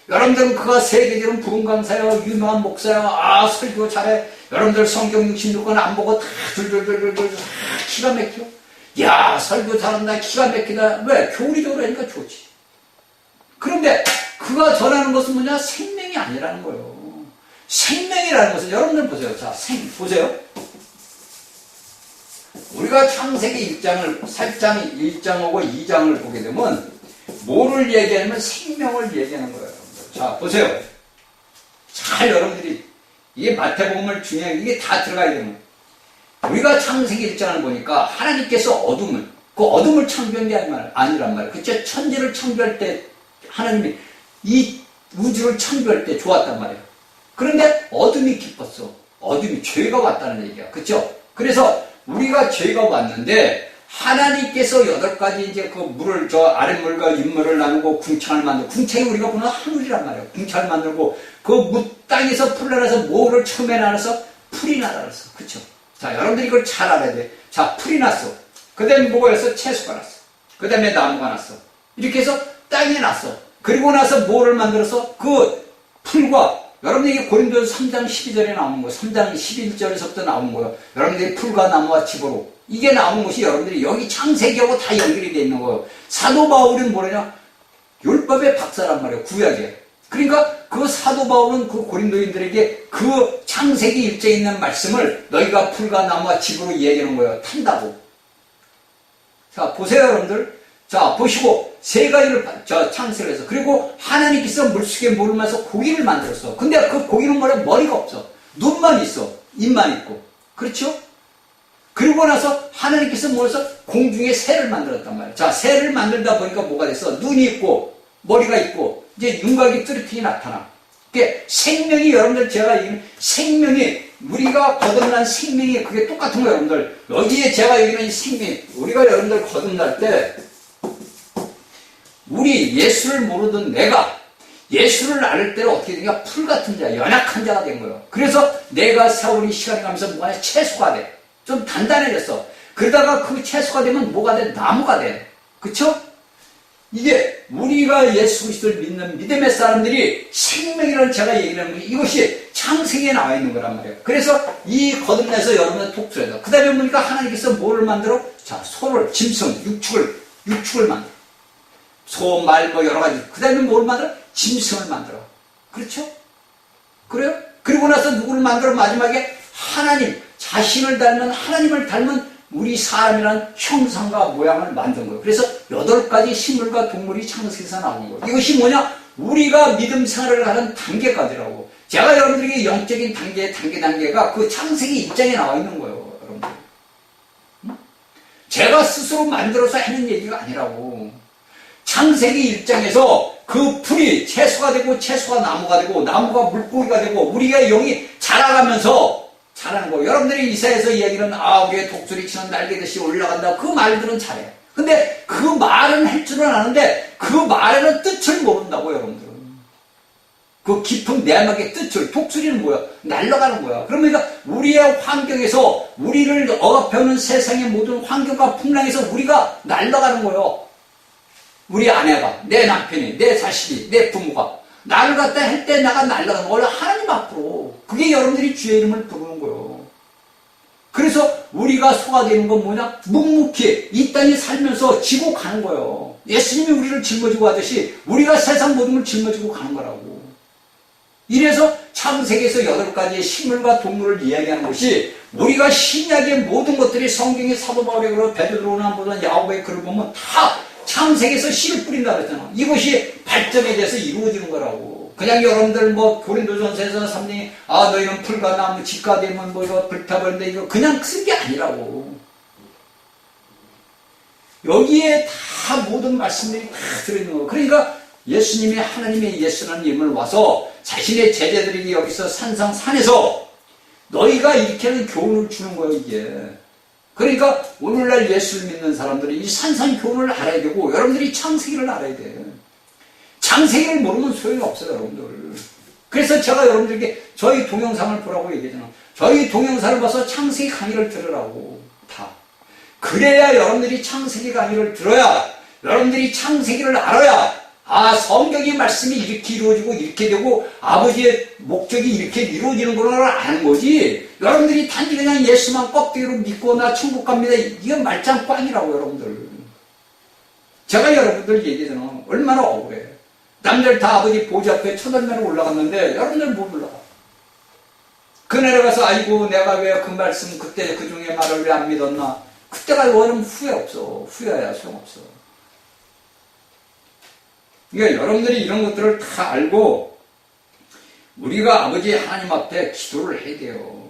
여러분들은 그가 세계적인 부흥 강사요, 유명한 목사요, 설교 잘해. 여러분들 성경 66권 안 보고 다 줄줄줄줄줄 기가 막혀. 야, 설교 잘한다, 기가 막히다. 왜? 교리적으로 하니까 좋지. 그런데 그가 전하는 것은 뭐냐? 생명이 아니라는 거예요. 생명이라는 것은 여러분들 보세요. 자, 보세요. 우리가 창세기 1장하고 2장을 보게 되면 뭐를 얘기하냐면 생명을 얘기하는 거예요. 자, 보세요. 잘 여러분들이 이게 마태복음을 중요한 이게 다 들어가야 되는 거예요. 우리가 창세기 1장을 보니까 하나님께서 어둠을 창조한 게 아니란 말이에요. 그쵸? 천지를 창조할 때 하나님이 이 우주를 창조할 때 좋았단 말이에요. 그런데 어둠이 깊었어. 어둠이 죄가 왔다는 얘기야. 그쵸? 그래서 우리가 죄가 왔는데 하나님께서 8가지 이제 그 물을 아랫물과 윗물을 나누고 궁창을 만들고, 궁창이 우리가 보는 하늘이란 말이에요. 궁창을 만들고 그 땅에서 풀을 나서 뭐를 처음에 나눠서 풀이 나다 그랬어. 그쵸? 자, 여러분들이 이걸 잘 알아야 돼. 자, 풀이 났어. 그 다음에 뭐가 났어? 채소가 났어. 그 다음에 나무가 났어. 이렇게 해서 땅에 놨어. 그리고 나서 뭐를 만들어서 그 풀과 여러분들이 고린도서 3장 12절에 나오는 거예요. 3장 11절에서부터 나오는 거예요. 여러분들이 풀과 나무와 집으로 이게 나오는 것이 여러분들이 여기 창세기하고 다 연결이 되어 있는 거예요. 사도 바울은 뭐냐냐? 율법의 박사란 말이에요. 구약에. 그러니까 그 사도 바울은 그 고린도인들에게 그 창세기 1장에 있는 말씀을 너희가 풀과 나무와 집으로 이야기하는 거예요. 탄다고. 자, 보세요, 여러분들. 자, 보시고, 세 가지를, 창세를 해서. 그리고 하나님께서 물속에 물을 마서 고기를 만들었어. 근데 그 고기는 뭐래? 머리가 없어. 눈만 있어. 입만 있고. 그렇죠? 그리고 나서 하나님께서 뭐래서 공중에 새를 만들었단 말이야. 자, 새를 만들다 보니까 뭐가 됐어? 눈이 있고, 머리가 있고, 이제 윤곽이 뚜렷하게 나타나. 그게 생명이 여러분들 제가 얘기하는 생명이 우리가 거듭난 생명이 그게 똑같은 거예요, 여러분들. 여기에 제가 얘기하는 이 생명이 우리가 여러분들 거듭날 때 우리 예수를 모르던 내가 예수를 알을 때는 어떻게 되냐? 풀 같은 자, 연약한 자가 된 거예요. 그래서 내가 세월이 시간이 가면서 뭐가 채소가 돼. 좀 단단해졌어. 그러다가 그 채소가 되면 뭐가 돼? 나무가 돼. 그쵸? 이게 우리가 예수 그리스도를 믿는 믿음의 사람들이 생명이라는 제가 얘기하는 것이 이것이 창세기에 나와 있는 거란 말이에요. 그래서 이 거듭나서 여러분의 독수리다. 그 다음에 보니까 하나님께서 뭐를 만들어? 자, 소를, 짐승, 육축을 만들어. 소, 말, 뭐 여러 가지. 그 다음에 뭘 만들어? 짐승을 만들어. 그렇죠? 그래요? 그리고 나서 누구를 만들어? 마지막에 하나님, 자신을 닮은, 하나님을 닮은 우리 사람이란 형상과 모양을 만든 거예요. 그래서 8가지 식물과 동물이 창세기에서 나오는 거예요. 이것이 뭐냐? 우리가 믿음 생활을 하는 단계까지라고. 제가 여러분들에게 영적인 단계가 그 창세기 1장에 나와 있는 거예요. 여러분들. 제가 스스로 만들어서 하는 얘기가 아니라고. 창세기 1장에서 그 풀이 채소가 되고 채소가 나무가 되고 나무가 물고기가 되고 우리가 영이 자라가면서 잘하는 거. 여러분들이 이사에서 이야기는 우리의 독수리 치는 날개듯이 올라간다. 그 말들은 잘해. 근데 그 말은 할 줄은 아는데 그 말에는 뜻을 모른다고 여러분들은. 그 깊은 내막의 뜻을. 독수리는 뭐야? 날아가는 거야. 그러니까 우리의 환경에서 우리를 억압해오는 세상의 모든 환경과 풍랑에서 우리가 날아가는 거예요. 우리 아내가, 내 남편이, 내 자식이, 내 부모가 나를 갖다 할 때 나가 날아가는 거예요. 하나님 앞으로. 그게 여러분들이 주의 이름을 부르는 거예요. 그래서 우리가 소가 되는 건 뭐냐? 묵묵히 이 땅에 살면서 지고 가는 거예요. 예수님이 우리를 짊어지고 하듯이 우리가 세상 모든 걸 짊어지고 가는 거라고. 이래서 창세기에서 8가지의 식물과 동물을 이야기하는 것이 우리가 신약의 모든 것들이 성경의 사도 바울의 글을 베드로나 보다 야고보의 글을 보면 다 창세기에서 씨를 뿌린다 그랬잖아. 이것이 발전에 대해서 이루어지는 거라고. 그냥 여러분들 뭐 고린도전서에서 3장이 너희는 풀과 나무 집가 되면 뭐 이거 불타버린다 이거 그냥 쓴 게 아니라고. 여기에 다 모든 말씀들이 다 들어있는 거고. 그러니까 예수님이 하나님의 예수라는 이름을 와서 자신의 제자들에게 여기서 산에서 너희가 이렇게 하는 교훈을 주는 거예요, 이게. 그러니까 오늘날 예수를 믿는 사람들이 이 산상 교훈을 알아야 되고 여러분들이 창세기를 알아야 돼. 창세기를 모르면 소용이 없어요, 여러분들. 그래서 제가 여러분들에게 저희 동영상을 보라고 얘기하잖아. 저희 동영상을 봐서 창세기 강의를 들으라고. 다. 그래야 여러분들이 창세기 강의를 들어야 여러분들이 창세기를 알아야 성경의 말씀이 이렇게 이루어지고 이렇게 되고 아버지의 목적이 이렇게 이루어지는 걸 아는 거지. 여러분들이 단지 그냥 예수만 껍데기로 믿고 나 천국 갑니다. 이건 말짱 꽝이라고 여러분들. 제가 여러분들 얘기하잖아. 얼마나 억울해. 남들 다 아버지 보좌 앞에 천월면에 올라갔는데 여러분들 못 올라가. 그날에 가서 아이고 내가 왜 그 말씀 그때 그 중에 말을 왜 안 믿었나. 그때가 원하면 후회 없어. 후회야 소용없어. 그러니까 여러분들이 이런 것들을 다 알고 우리가 아버지 하나님 앞에 기도를 해야 돼요.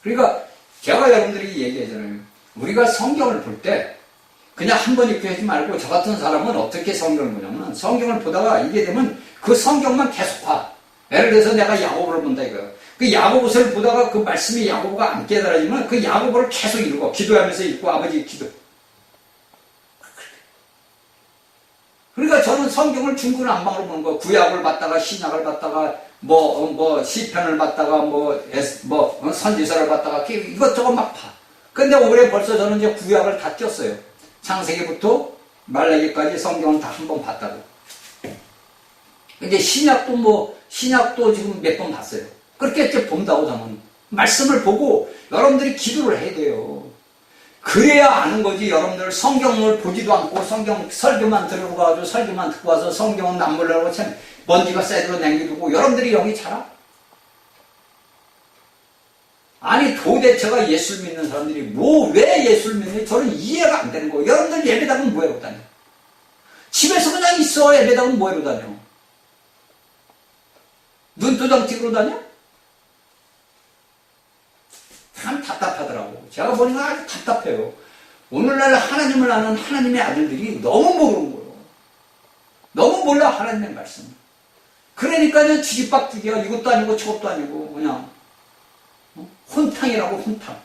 그러니까 제가 여러분들에게 얘기하잖아요. 우리가 성경을 볼 때 그냥 한 번 읽고 하지 말고 저 같은 사람은 어떻게 성경을 보냐면 성경을 보다가 이게 되면 그 성경만 계속 봐. 예를 들어서 내가 야고보를 본다 이거예요. 그 야고보서를 보다가 그 말씀이 야고보가 안 깨달아지면 그 야고보를 계속 읽어. 기도하면서 읽고 아버지 기도. 그러니까 저는 성경을 중구난방으로 보는 거예요. 구약을 봤다가 신약을 봤다가 시편을 봤다가 선지서를 봤다가 이것저것 막 봐. 근데 올해 벌써 저는 이제 구약을 다 띄었어요. 창세기부터 말라기까지 성경을 다 한 번 봤다고. 근데 신약도 지금 몇 번 봤어요. 그렇게 이제 본다고 저는. 말씀을 보고 여러분들이 기도를 해야 돼요. 그래야 아는 거지. 여러분들 성경을 보지도 않고 성경 설교만 들으러 가서 설교만 듣고 와서 성경은 남몰라고 참 먼지가 새도록 남겨두고 여러분들이 영이 차라? 아니 도대체가 예수를 믿는 사람들이 왜 예수를 믿는지 저는 이해가 안 되는 거예요. 여러분들 예배당은 뭐 하고 다녀? 집에서 그냥 있어. 예배당은 뭐 하고 다녀? 눈도장 찍으러 다녀? 참 답답하더라고. 제가 보니까 아주 답답해요. 오늘날 하나님을 아는 하나님의 아들들이 너무 모르는 거예요. 너무 몰라 하나님의 말씀. 그러니까는 뒤집박죽이야. 이것도 아니고 저것도 아니고 그냥 혼탕이라고 혼탕.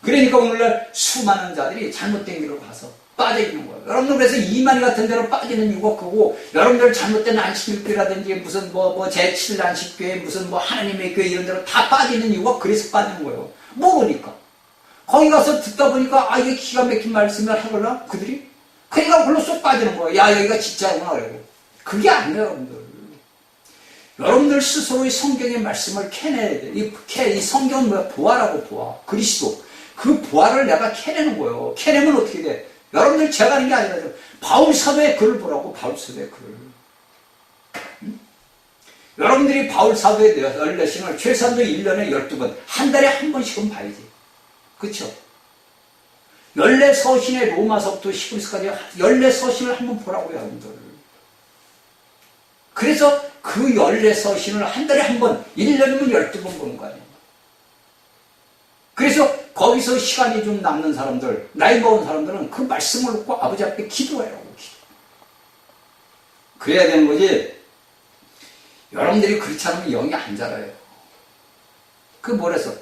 그러니까 오늘날 수많은 자들이 잘못된 길로 가서 빠져있는 거예요. 여러분들 그래서 이만희 같은 데로 빠지는 이유가 그거고 여러분들 잘못된 안식일교라든지 무슨 제7 안식교회 무슨 하나님의 교회 이런 데로 다 빠지는 이유가 그래서 빠지는 거예요. 모르니까. 거기 가서 듣다 보니까 이게 기가 막힌 말씀을 하거나 그들이 그러니까 그걸로 쏙 빠지는 거예요. 야 여기가 진짜구나 그러고. 그게 아니에요 여러분들. 여러분들 스스로의 성경의 말씀을 캐내야 돼. 이 성경은 뭐야? 보아라고 보아. 그리스도. 그 보아를 내가 캐내는 거예요. 캐내면 어떻게 돼? 여러분들 제가 하는 게 아니라 바울 사도의 글을 보라고. 바울 사도의 글을. 응? 여러분들이 바울 사도의 열례신을 최소한도 1년에 12번 한 달에 한 번씩은 봐야지. 그쵸? 열례 서신의 로마서부터 히브리서까지 열례 서신을 한번 보라고요 여러분들. 그래서 그 열례 서신을 한 달에 한 번 1년이면 12번 보는 거 아니에요. 그래서 거기서 시간이 좀 남는 사람들, 나이 먹은 사람들은 그 말씀을 놓고 아버지 앞에 기도해라고. 그래야 되는 거지. 여러분들이 그렇지 않으면 영이 안 자라요. 그 뭐래서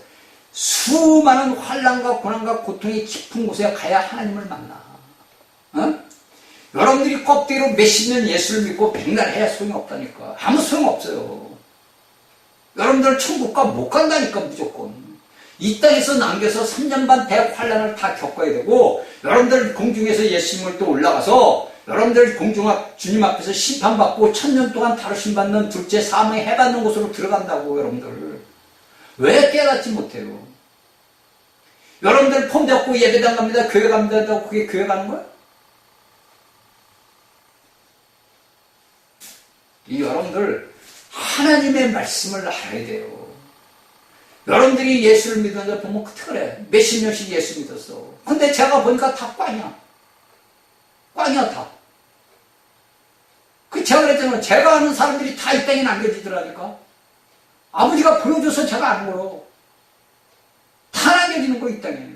수많은 환난과 고난과 고통이 깊은 곳에 가야 하나님을 만나. 어? 여러분들이 껍데기로 몇십 년 예수를 믿고 백날 해야 소용이 없다니까. 아무 소용 없어요. 여러분들 천국가 못 간다니까 무조건. 이 땅에서 남겨서 3년 반 대환란을 다 겪어야 되고 여러분들 공중에서 예수님을 또 올라가서 여러분들 공중 앞 주님 앞에서 심판받고 1000년 동안 다루심 받는 둘째 사망에 해받는 곳으로 들어간다고. 여러분들 왜 깨닫지 못해요? 여러분들 폼 잡고 예배당 갑니다 교회 갑니다 하고 그게 교회 가는 거야? 이 여러분들 하나님의 말씀을 알아야 돼요. 여러분들이 예수를 믿는 데 보면 그래. 몇십 년씩 예수 믿었어. 근데 제가 보니까 다 꽝이야. 꽝이야 다. 제가 그랬잖아요. 제가 아는 사람들이 다 이 땅에 남겨지더라니까. 아버지가 보여줘서 제가 아는 거요. 다 남겨지는 거 이 땅에.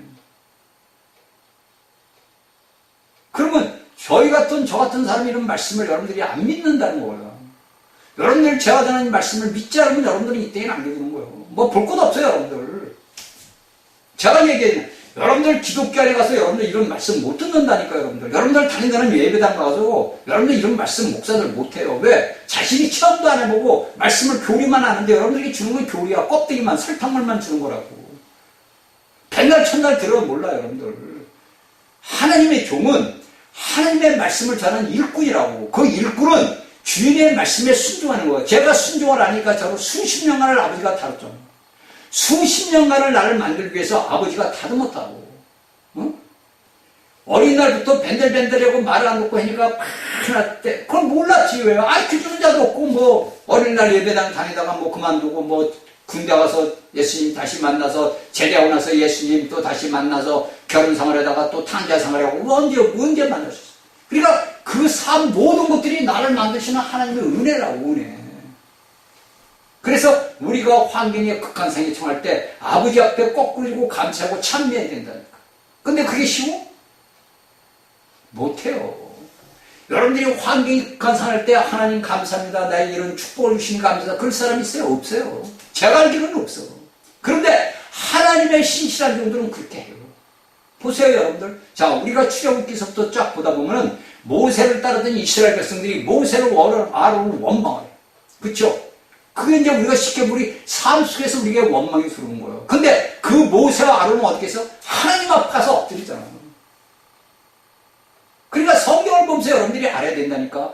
그러면 저 같은 사람이 이런 말씀을 여러분들이 안 믿는다는 거예요. 여러분들 제가 전하는 말씀을 믿지 않으면 여러분들은 이 땅에 남겨지는 거예요. 뭐 볼 것도 없어요 여러분들. 제가 얘기해요. 여러분들 기독교 안에 가서 여러분들 이런 말씀 못 듣는다니까 여러분들. 여러분들 다니는 예배당 가서 여러분들 이런 말씀 목사들 못해요. 왜? 자신이 체험도 안 해보고 말씀을 교리만 하는데 여러분들에게 주는 건 교리야. 껍데기만 설탕물만 주는 거라고. 백날 천날 들어도 몰라요 여러분들. 하나님의 종은 하나님의 말씀을 전하는 일꾼이라고. 그 일꾼은 주인의 말씀에 순종하는 거예요. 제가 순종을 하니까 저로 수십 년간을 아버지가 다뤘죠. 수십 년간을 나를 만들기 위해서 아버지가 다듬었다고. 응? 어린 날부터 벤들벤들하고 말을 안 듣고 하니까 팍 때 그걸 몰랐지 왜? 기주는 자도 없고 어린 날 예배당 다니다가 그만두고 군대 가서 예수님 다시 만나서 제대하고 나서 예수님 또 다시 만나서 결혼생활하다가 또 탄자생활하고 언제 만나셨어? 그러니까 그 삶 모든 것들이 나를 만드시는 하나님의 은혜라고 은혜. 그래서 우리가 환경에 극한 생에 처할 때 아버지 앞에 거꾸리고 감사하고 찬미해야 된다니까. 근데 그게 쉬워? 못해요. 여러분들이 환경이 극한 상할 때 하나님 감사합니다. 나에게 이런 축복을 주시니 감사합니다. 그럴 사람 있어요? 없어요. 제가 알기로는 없어. 그런데 하나님의 신실한 종들은 그렇게 해요. 보세요 여러분들. 자 우리가 출애굽기서부터 쫙 보다 보면은 모세를 따르던 이스라엘 백성들이 모세를 아론을 원망해요. 그렇죠? 그게 이제 우리가 쉽게 우리 삶 속에서 우리에게 원망이 들어오는 거예요. 근데 그 모세와 아론은 어떻게 해서 하나님 앞에 가서 엎드리잖아요. 그러니까 성경을 보면서 여러분들이 알아야 된다니까.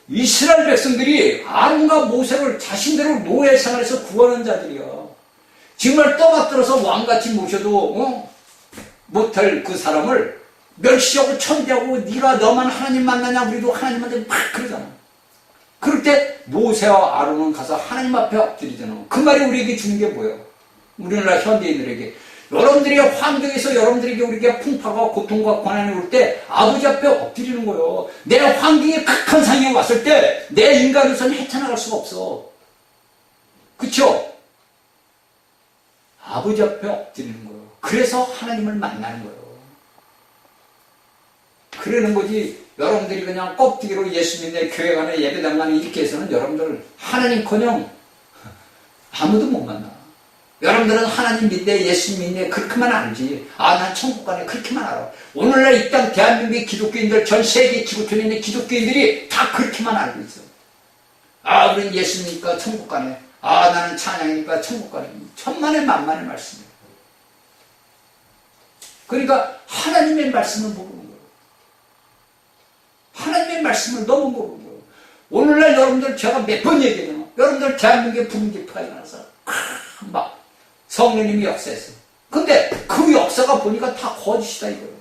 이스라엘 백성들이 아론과 모세를 자신대로 노예 생활에서 구원한 자들이야. 정말 떠받들어서 왕같이 모셔도 못할 그 사람을 멸시하고 천대하고 네가 너만 하나님 만나냐 우리도 하나님한테 막 그러잖아. 그럴 때 모세와 아론은 가서 하나님 앞에 엎드리잖아. 그 말이 우리에게 주는 게 뭐예요? 우리나라 현대인들에게 여러분들이 환경에서 여러분들에게 우리에게 풍파가 고통과 고난이 올 때 아버지 앞에 엎드리는 거예요. 내 환경에 극한 상황이 왔을 때 내 인간으로서는 헤쳐나갈 수가 없어. 그쵸? 아버지 앞에 엎드리는 거예요. 그래서 하나님을 만나는 거예요. 그러는 거지 여러분들이 그냥 껍데기로 예수 믿네 교회 가네 예배당 가네 이렇게 해서는 여러분들 하나님커녕 아무도 못 만나. 여러분들은 하나님 믿네 예수 믿네 그렇게만 알지. 아 난 천국 가네 그렇게만 알아. 오늘날 이 땅 대한민국의 기독교인들 전 세계 지구촌에 있는 기독교인들이 다 그렇게만 알고 있어. 아 우리는 예수 믿으니까 천국 가네. 아 나는 찬양이니까 천국 가네. 천만의 만만의 말씀이에요. 그러니까 하나님의 말씀을 모르는 거예요. 하나님의 말씀을 너무 모르는 거예요. 오늘날 여러분들 제가 몇 번 얘기해요. 여러분들 대한민국에 부흥집회가 일어나서 막 성령님이 역사했어. 근데 그 역사가 보니까 다 거짓이다 이거예요.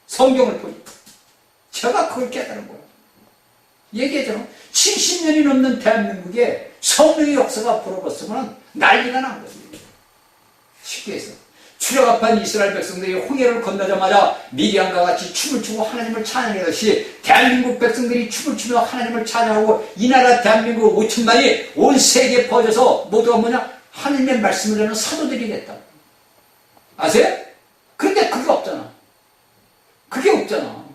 성경을 보니까. 제가 그걸 깨달은 거예요. 얘기했잖아. 70년이 넘는 대한민국에 성령의 역사가 불어봤으면 난리가 난 거지. 쉽게 해서. 출애굽한 이스라엘 백성들이 홍해를 건너자마자 미디안과 같이 춤을 추고 하나님을 찬양하듯이 대한민국 백성들이 춤을 추며 하나님을 찬양하고 이 나라 대한민국 5천만이 온 세계에 퍼져서 모두가 뭐냐? 하나님의 말씀을 전하는 사도들이 됐다. 아세요? 근데 그게 없잖아. 그게 없잖아.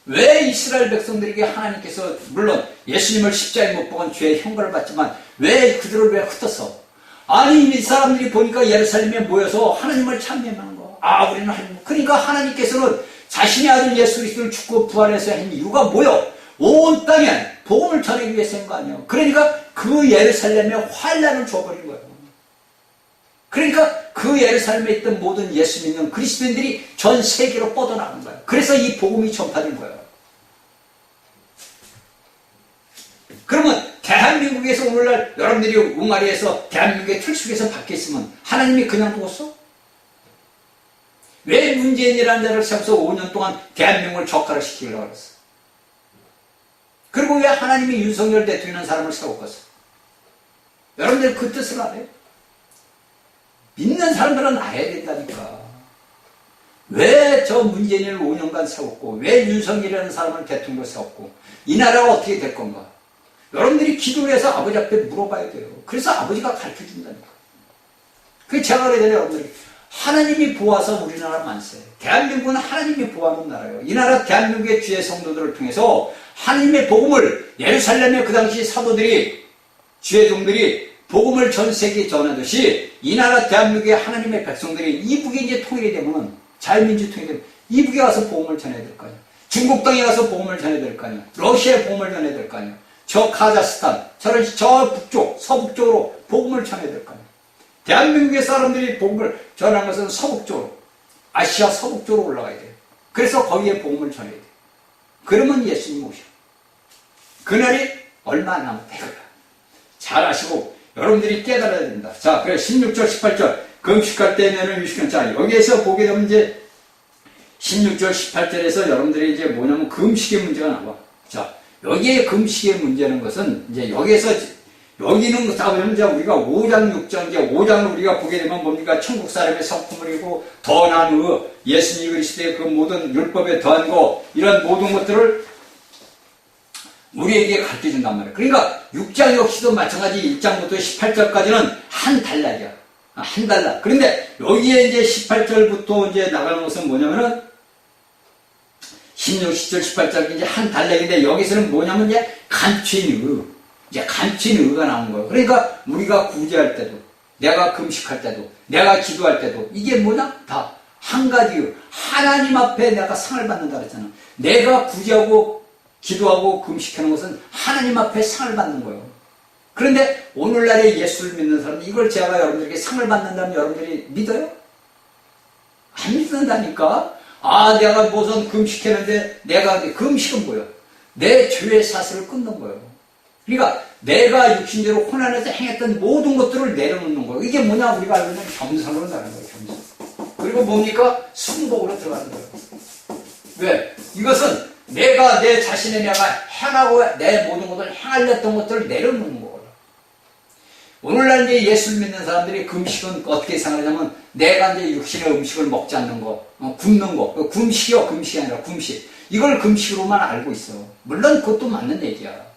왜 이스라엘 백성들에게 하나님께서 물론 예수님을 십자가에 못 박은 죄의 형벌을 받지만 왜 그들을 왜 흩었어? 아니 이 사람들이 보니까 예루살렘에 모여서 하나님을 찬양하는 거. 아 우리는 하나님. 그러니까 하나님께서는 자신의 아들 예수 그리스도를 죽고 부활해서 한 이유가 뭐요? 온 땅에 복음을 전하기 위해서인 거 아니에요. 그러니까 그 예루살렘에 환란을 줘버린 거예요. 그러니까 그 예루살렘에 있던 모든 예수 믿는 그리스도인들이 전 세계로 뻗어나간 거예요. 그래서 이 복음이 전파된 거예요. 그러면 대한민국에서 오늘날 여러분들이 웅아리에서 대한민국의 틀속에서 밖에 있으면 하나님이 그냥 두었어? 왜 문재인이라는 자를 세워서 5년 동안 대한민국을 적화시키려고 그랬어? 그리고 왜 하나님이 윤석열 대통령이라는 사람을 세웠겠어? 여러분들 그 뜻을 알아요? 믿는 사람들은 알아야 된다니까. 왜 저 문재인을 5년간 세웠고 왜 윤석열이라는 사람을 대통령으로 세웠고 이 나라가 어떻게 될 건가? 여러분들이 기도를 해서 아버지 앞에 물어봐야 돼요. 그래서 아버지가 가르쳐준다니까. 그게 제가 그러잖아요. 여러분들이 하나님이 보아서 우리나라 만세. 대한민국은 하나님이 보아하는 나라예요. 이 나라 대한민국의 주의 성도들을 통해서 하나님의 복음을 예루살렘의 그 당시 사도들이 주의 종들이 복음을 전 세계에 전하듯이 이 나라 대한민국의 하나님의 백성들이 이북에 이제 통일이 되면 자유민주 통일이 되면 이북에 가서 복음을 전해야 될 거 아니에요. 중국 땅에 가서 복음을 전해야 될 거 아니에요. 러시아에 복음을 전해야 될 거 아니에요. 저 카자흐스탄, 저 북쪽, 서북쪽으로 복음을 전해야 될 거 아니에요. 대한민국의 사람들이 복음을 전하는 것은 서북쪽으로, 아시아 서북쪽으로 올라가야 돼요. 그래서 거기에 복음을 전해야 돼요. 그러면 예수님 오셔. 그날이 얼마 안 남았다 이거야. 잘 아시고 여러분들이 깨달아야 됩니다. 자, 그래 16절, 18절 금식할 때면은 유식한. 자, 여기에서 보게 되면 이제 16절, 18절에서 여러분들이 이제 뭐냐면 금식의 문제가 나와. 자, 여기에 금식의 문제는 것은 이제 여기에서 여기는 다 보면 이제 우리가 5장, 6장 이제 5장을 우리가 보게 되면 뭡니까? 천국 사람의 성품을이고 더한 예수님 그리스도의 그 모든 율법에 더한 거 이런 모든 것들을 우리에게 가르쳐 준단 말이에요. 그러니까 6장 역시도 마찬가지 1장부터 18절까지는 한 단락이야. 한 단락. 그런데 여기에 이제 18절부터 이제 나가는 것은 뭐냐면은 16, 17, 18절 이제 한 단락인데 여기서는 뭐냐면 이제 감추인 이제 감추인 의가 나온 거예요. 그러니까 우리가 구제할 때도, 내가 금식할 때도, 내가 기도할 때도 이게 뭐냐? 다 한 가지 하나님 앞에 내가 상을 받는다 그랬잖아. 내가 구제하고 기도하고 금식하는 것은 하나님 앞에 상을 받는 거예요. 그런데 오늘날의 예수를 믿는 사람은 이걸 제가 여러분들에게 상을 받는다면 여러분들이 믿어요? 안 믿는다니까. 아, 내가 무슨 금식했는데 내가 금식은 뭐야? 내 죄의 사슬을 끊는 거예요. 그러니까 내가 육신대로 혼안에서 행했던 모든 것들을 내려놓는 거예요. 이게 뭐냐? 우리가 알고 있는 겸손으로 나는 거예요. 겸손. 그리고 뭡니까? 순복으로 들어가는 거예요. 왜? 이것은 내가 내 자신의 내가 행하고 내 모든 것을 행하려 했던 것들을 내려놓는 거예요. 오늘날 이제 예수를 믿는 사람들이 금식은 어떻게 생각하냐면 내가 이제 육신의 음식을 먹지 않는 거, 굶는 거, 금식이요, 금식이 아니라 금식. 이걸 금식으로만 알고 있어. 물론 그것도 맞는 얘기야.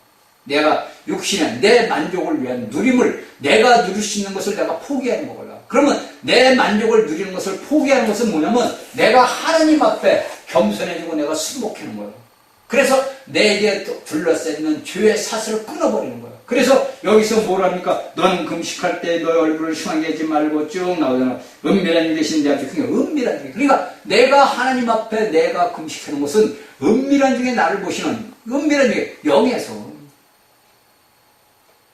내가 육신의 내 만족을 위한 누림을 내가 누릴 수 있는 것을 내가 포기하는 거거든. 그러면 내 만족을 누리는 것을 포기하는 것은 뭐냐면 내가 하나님 앞에 겸손해지고 내가 순복하는 거예요. 그래서 내게 둘러싸이는 죄의 사슬을 끊어버리는 거예요. 그래서 여기서 뭐랍니까? 넌 금식할 때 너의 얼굴을 흉하게 하지 말고 쭉 나오잖아. 은밀한 일 대신 내 앞에 은밀한 일. 그러니까 내가 하나님 앞에 내가 금식하는 것은 은밀한 중에 나를 보시는 은밀한 중에 영에서.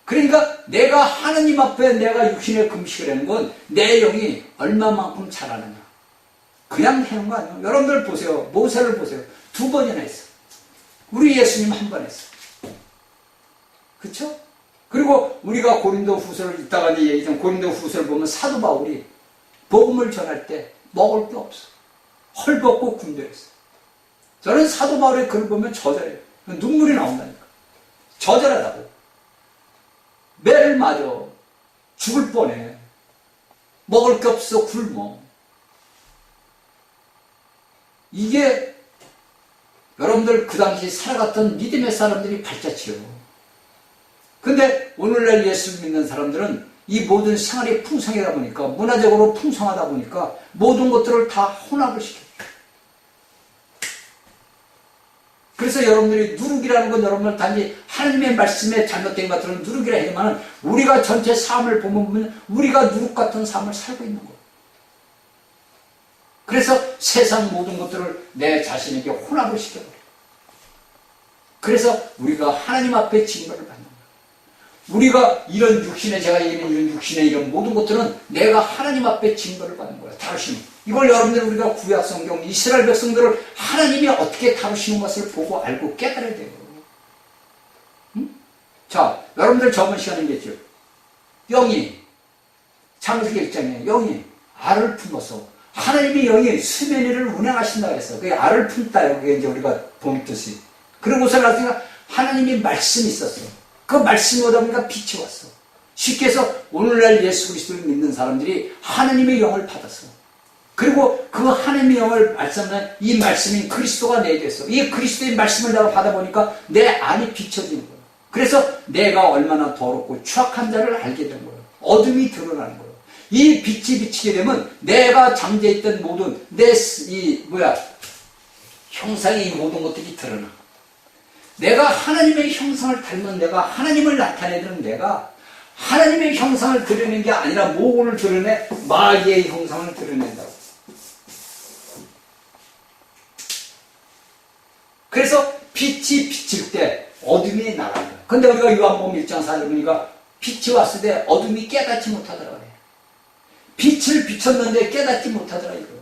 그러니까 내가 하나님 앞에 내가 육신의 금식을 하는 건 내 영이 얼마만큼 잘하느냐. 그냥 하는 거 아니에요. 여러분들 보세요. 모세를 보세요. 2번이나 했어. 우리 예수님 1번 했어. 그쵸? 그리고 우리가 고린도 후서를 이따가 이제 얘기했던 고린도 후서를 보면 사도 바울이 복음을 전할 때 먹을 게 없어. 헐벗고 굶주렸어. 저는 사도 바울의 글을 보면 저절해요. 눈물이 나온다니까. 저절하다고. 매를 맞아. 죽을 뻔해. 먹을 게 없어. 굶어. 이게 여러분들 그 당시 살아갔던 믿음의 사람들이 발자취요. 근데 오늘날 예수 믿는 사람들은 이 모든 생활이 풍성하다 보니까 문화적으로 풍성하다 보니까 모든 것들을 다 혼합을 시켜요. 그래서 여러분들이 누룩이라는 건 여러분들 단지 하나님의 말씀에 잘못된 것들은 누룩이라 하지만 우리가 전체 삶을 보면 우리가 누룩 같은 삶을 살고 있는 거예요. 그래서 세상 모든 것들을 내 자신에게 혼합을 시켜버려요. 그래서 우리가 하나님 앞에 징벌을 받는 거예요. 우리가 이런 육신의 제가 얘기하는 이런 육신의 이런 모든 것들은 내가 하나님 앞에 징벌을 받는 거예요. 다루시는. 이걸 여러분들 우리가 구약 성경 이스라엘 백성들을 하나님이 어떻게 다루시는 것을 보고 알고 깨달아야 돼요. 응? 자, 여러분들 저번 시간이겠죠. 영이 창세기 1장에 영이 알을 품어서 하나님이 영이 수면 위를 운행하신다 그랬어. 그게 알을 품다요. 그게 이제 우리가 본 뜻이. 그러고서 나중에 하나님이 말씀이 있었어. 그 말씀이 오다 보니까 빛이 왔어. 쉽게 해서 오늘날 예수 그리스도를 믿는 사람들이 하나님의 영을 받았어. 그리고 그 하나님의 영을 말씀하면 이 말씀인 그리스도가 내게 됐어. 이 그리스도의 말씀을 내가 받아보니까 내 안이 비춰지는 거예요. 그래서 내가 얼마나 더럽고 추악한 자를 알게 된 거예요. 어둠이 드러나는 거예요. 이 빛이 비치게 되면 내가 잠재있던 모든 형상의 모든 것들이 드러나. 내가 하나님의 형상을 닮은 내가 하나님을 나타내는 내가 하나님의 형상을 드러내는 게 아니라 뭐를 드러내? 마귀의 형상을 드러낸다고. 그래서 빛이 비칠 때 어둠이 나간다. 근데 우리가 요한복음 1장 4절 보니까 빛이 왔을 때 어둠이 깨닫지 못하더라 그래. 빛을 비췄는데 깨닫지 못하더라 이거예요.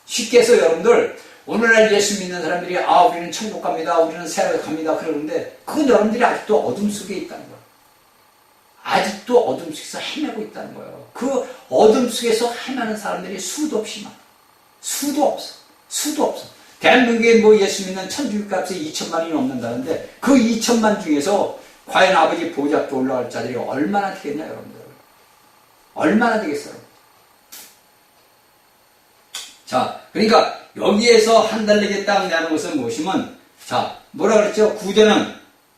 쉽게 해서 여러분들 오늘날 예수 믿는 사람들이 우리는 천국 갑니다. 우리는 새하늘 갑니다. 그러는데 그건 여러분들이 아직도 어둠 속에 있다는 거예요. 아직도 어둠 속에서 헤매고 있다는 거예요. 그 어둠 속에서 헤매는 사람들이 수도 없이 많아. 수도 없어. 수도 없어. 대한민국에 예수 믿는 천주교값이 2천만이 넘는다는데 그 2천만 중에서 과연 아버지 보좌 앞에 올라갈 자들이 얼마나 되겠냐 여러분들. 얼마나 되겠어요. 자, 그러니까 여기에서 한 달리게 딱 내는 것은 무엇이면 자, 뭐라 그랬죠? 구제는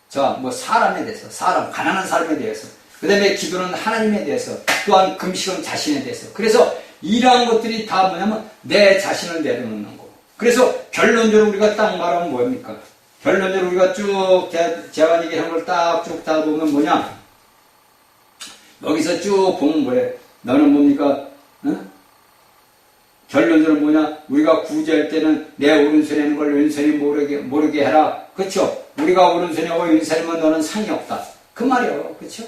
사람에 대해서, 가난한 사람에 대해서, 그 다음에 기도는 하나님에 대해서, 또한 금식은 자신에 대해서. 그래서 이러한 것들이 다 뭐냐면 내 자신을 내려놓는 거. 그래서 결론적으로 우리가 딱 말하면 뭐입니까? 결론적으로 우리가 쭉 제가 얘기한 걸 딱 쭉 다 보면 뭐냐? 여기서 쭉 보면 뭐예요? 너는 뭡니까? 응? 결론적으로 뭐냐? 우리가 구제할 때는 내 오른손에 있는 걸 왼손이 모르게 해라. 그쵸? 우리가 오른손이 하고 왼손이면 너는 상이 없다. 그 말이에요. 그쵸?